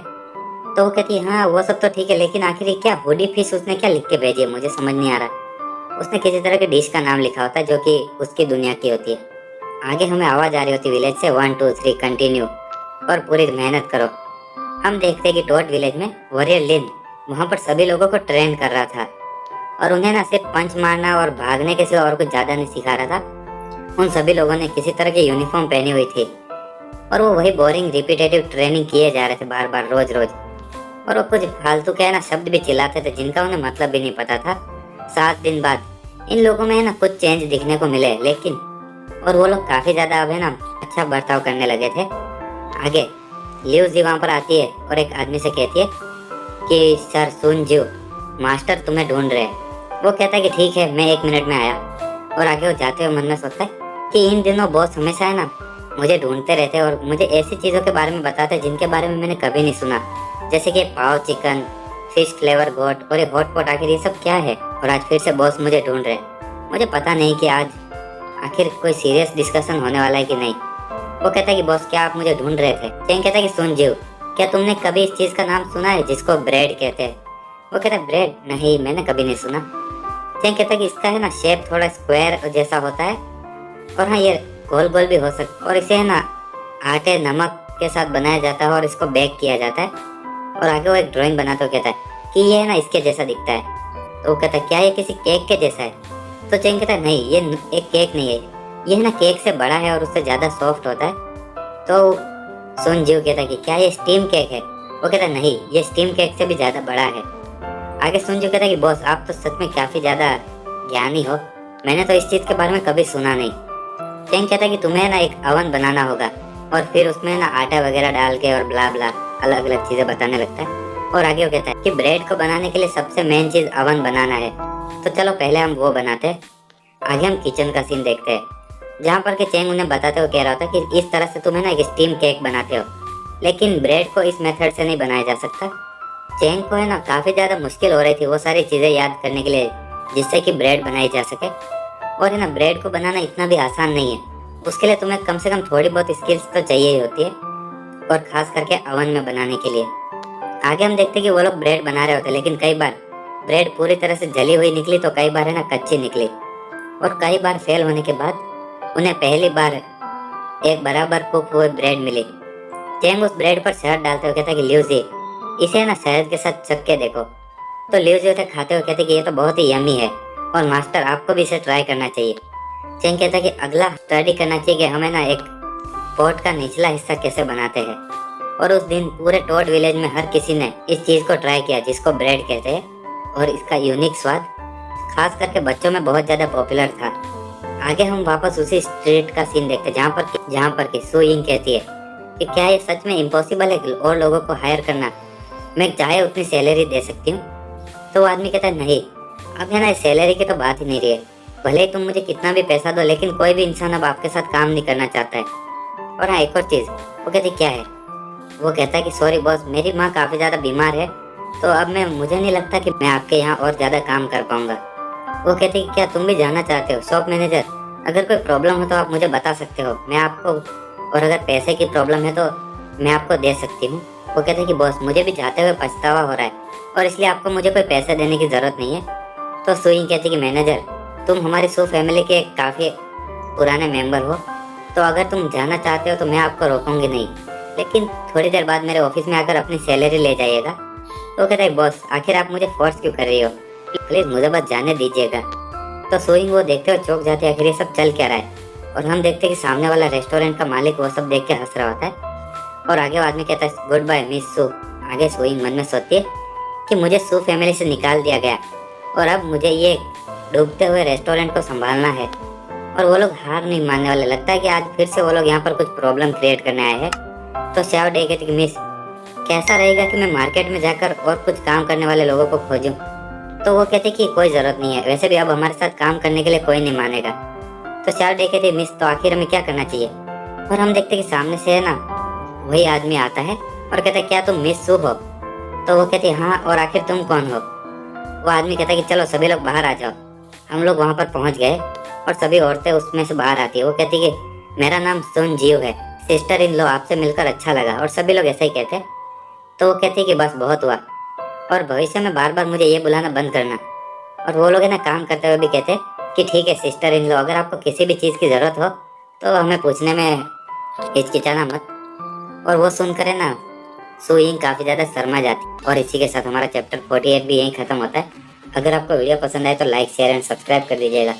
तो वो कहती है हाँ वो सब तो ठीक है, लेकिन आखिर ये क्या हुडी फिश उसने क्या लिख के भेजी है, मुझे समझ नहीं आ रहा। उसने किसी तरह की डिश का नाम लिखा होता है जो कि उसकी दुनिया की होती है। आगे हमें आवाज़ आ रही होती विलेज से 1 2 3 कंटिन्यू और पूरी मेहनत करो। हम देखते हैं कि टॉड विलेज में वॉरियर लिन वहाँ पर सभी लोगों को ट्रेन कर रहा था और उन्हें ना सिर्फ पंच मारना और भागने के सिवा और कुछ ज़्यादा नहीं सिखा रहा था। उन सभी लोगों ने किसी तरह की यूनिफॉर्म पहनी हुई थी और वो वही बोरिंग रिपीटेटिव ट्रेनिंग किए जा रहे थे बार बार रोज रोज, और वो कुछ फालतू के है ना शब्द भी चिल्लाते थे जिनका उन्हें मतलब भी नहीं पता था। 7 दिन बाद इन लोगों में है ना कुछ चेंज दिखने को मिले, लेकिन और वो लोग काफ़ी ज़्यादा अब है ना अच्छा बर्ताव करने लगे थे। आगे लिu जी वहाँ पर आती है और एक आदमी से कहती है कि सर सुन जियो मास्टर तुम्हें ढूंढ रहे हैं। वो कहता है कि ठीक है मैं 1 मिनट में आया, और आगे वो जाते हुए मन में सोचता है कि इन दिनों बॉस हमेशा है ना मुझे ढूंढते रहते और मुझे ऐसी चीज़ों के बारे में बताते जिनके बारे में मैंने कभी नहीं सुना, जैसे कि पाव चिकन, फिश फ्लेवर गोट और ये हॉट पॉट। आखिर ये सब क्या है? और आज फिर से बॉस मुझे ढूंढ रहे। मुझे पता नहीं कि आज आखिर कोई सीरियस डिस्कशन होने वाला है कि नहीं। वो कहता है कि बॉस क्या आप मुझे ढूंढ रहे थे? चैंग कहता है कि सुन जीव, क्या तुमने कभी इस चीज़ का नाम सुना है जिसको ब्रेड कहते हैं? वो कहता है ब्रेड? नहीं मैंने कभी नहीं सुना। चैंग कहता है कि इसका है ना शेप थोड़ा स्क्वायर जैसा होता है, और हाँ ये गोल गोल भी हो सकता है, और इसे है ना आटे नमक के साथ बनाया जाता है और इसको बेक किया जाता है। और आगे वो एक ड्राइंग बनाता हुआ कहता है कि ये है ना इसके जैसा दिखता है। तो वो कहता है क्या ये किसी केक के जैसा है? तो चैंग कहता है नहीं ये एक केक नहीं है, ये है ना केक से बड़ा है और उससे ज़्यादा सॉफ्ट होता है। तो सुन जीव कहता है कि क्या ये स्टीम केक है? वो कहता है नहीं, ये स्टीम केक से भी ज्यादा बड़ा है। आगे सुनजू कहता है कि बॉस आप तो सच में काफी ज्यादा ज्ञानी हो, मैंने तो इस चीज के बारे में कभी सुना नहीं। चेंग कहता है कि तुम्हें ना एक अवन बनाना होगा और फिर उसमें ना आटा वगैरह डाल के और ब्ला ब्ला अलग अलग चीजें बताने लगता है। और आगे वो कहता है कि ब्रेड को बनाने के लिए सबसे मेन चीज अवन बनाना है, तो चलो पहले हम वो बनाते हैं। आगे हम किचन का सीन देखते हैं, जहाँ पर कि चेंग उन्हें बताते हुए कह रहा होता है कि इस तरह से तुम्हें ना एक स्टीम केक बनाते हो, लेकिन ब्रेड को इस मेथड से नहीं बनाया जा सकता। चेंग को है ना काफी ज्यादा मुश्किल हो रही थी वो सारी चीजें याद करने के लिए जिससे कि ब्रेड बनाई जा सके। और है ना ब्रेड को बनाना इतना भी आसान नहीं है, उसके लिए तुम्हें कम से कम थोड़ी बहुत स्किल्स तो चाहिए ही होती है, और खास करके अवन में बनाने के लिए। आगे हम देखते हैं कि वो लोग ब्रेड बना रहे होते हैं, लेकिन कई बार ब्रेड पूरी तरह से जली हुई निकली तो कई बार है ना कच्ची निकली, और कई बार फेल होने के बाद उन्हें पहली बार एक बराबर कुक हुए ब्रेड मिली। चेंग उस ब्रेड पर शहद डालते हुए कहता है कि ल्यूजी इसे ना शहद के साथ चख के देखो। तो ल्यूजी उसे खाते हुए कहते कि ये तो बहुत ही यम्मी है और मास्टर आपको भी इसे ट्राई करना चाहिए। चेंग कहता है कि अगला स्टडी करना चाहिए कि हमें ना एक पोट का निचला हिस्सा कैसे बनाते हैं। और उस दिन पूरे टोड विलेज में हर किसी ने इस चीज को ट्राई किया जिसको ब्रेड कहते हैं, और इसका यूनिक स्वाद खास करके बच्चों में बहुत ज्यादा पॉपुलर था। आगे हम वापस उसी स्ट्रीट का सीन देखते हैं जहाँ पर कि सू यिंग कहती है कि क्या ये सच में इम्पॉसिबल है कि और लोगों को हायर करना, मैं चाहे उतनी सैलरी दे सकती हूँ। तो वो आदमी कहता है नहीं, अब है ना सैलरी की तो बात ही नहीं रही है, भले ही तुम मुझे कितना भी पैसा दो, लेकिन कोई भी इंसान अब आपके साथ काम नहीं करना चाहता है। और हाँ एक और चीज़, वो कहती क्या है, वो कहता है कि सॉरी बॉस मेरी माँ काफ़ी ज़्यादा बीमार है, तो अब मुझे नहीं लगता कि मैं आपके यहाँ और ज़्यादा काम कर पाऊँगा। वो कहती है कि क्या तुम भी जाना चाहते हो शॉप मैनेजर, अगर कोई प्रॉब्लम हो तो आप मुझे बता सकते हो, मैं आपको, और अगर पैसे की प्रॉब्लम है तो मैं आपको दे सकती हूँ। वो कहते हैं कि बॉस मुझे भी जाते हुए पछतावा हो रहा है और इसलिए आपको मुझे कोई पैसे देने की ज़रूरत नहीं है। तो सू यिंग कहती है कि मैनेजर तुम हमारी सू फैमिली के काफ़ी पुराने मेंबर हो, तो अगर तुम जाना चाहते हो तो मैं आपको रोकूंगी नहीं, लेकिन थोड़ी देर बाद मेरे ऑफिस में आकर अपनी सैलरी ले जाइएगा। तो कहता है बॉस आखिर आप मुझे फोर्स क्यों कर रही हो, प्लीज़ मुझे बस जाने दीजिएगा। तो सू यिंग वो देखते हुए चौंक जाते हैं आखिर ये सब चल क्या रहा है, और हम देखते हैं कि सामने वाला रेस्टोरेंट का मालिक वो सब देख के हंस रहा होता है। और आगे वो आदमी कहता है गुड बाय मिस सू। आगे सू यिंग मन में सोचती है कि मुझे सू फैमिली से निकाल दिया गया और अब मुझे ये डूबते हुए रेस्टोरेंट को संभालना है। और वो लोग हार नहीं मानने वाले, लगता है कि आज फिर से वो लोग यहाँ पर कुछ प्रॉब्लम क्रिएट करने आए हैं। तो श्याओ डे कहती कि मिस कैसा रहेगा कि मैं मार्केट में जाकर और कुछ काम करने वाले लोगों को खोजूं। तो वो कहते कि कोई ज़रूरत नहीं है, वैसे भी अब हमारे साथ काम करने के लिए कोई नहीं मानेगा। तो श्याओ डे कहती मिस तो आखिर हमें क्या करना चाहिए। और हम देखते कि सामने से है ना वही आदमी आता है और कहता है क्या तुम मिस सू हो। तो वो कहती है हाँ, और आखिर तुम कौन हो। वो आदमी कहता है कि चलो सभी लोग बाहर आ जाओ। हम लोग वहाँ पर पहुँच गए और सभी औरतें उसमें से बाहर आती है। वो कहती है कि मेरा नाम सुन जीव है, सिस्टर इन लो, आपसे मिलकर अच्छा लगा। और सभी लोग ऐसा ही कहते हैं। तो वो कहती है कि बस बहुत हुआ और भविष्य में बार बार मुझे ये बुलाना बंद करना। और वो लोग है ना काम करते हुए भी कहते हैं कि ठीक है सिस्टर इन लो, अगर आपको किसी भी चीज़ की ज़रूरत हो तो हमें पूछने में हिचकिचाना मत। और वो सुनकर है ना सू यिंग काफ़ी ज़्यादा शर्मा जाती। और इसी के साथ हमारा चैप्टर 48 भी यहीं ख़त्म होता है। अगर आपको वीडियो पसंद आए तो लाइक शेयर एंड सब्सक्राइब कर दीजिएगा।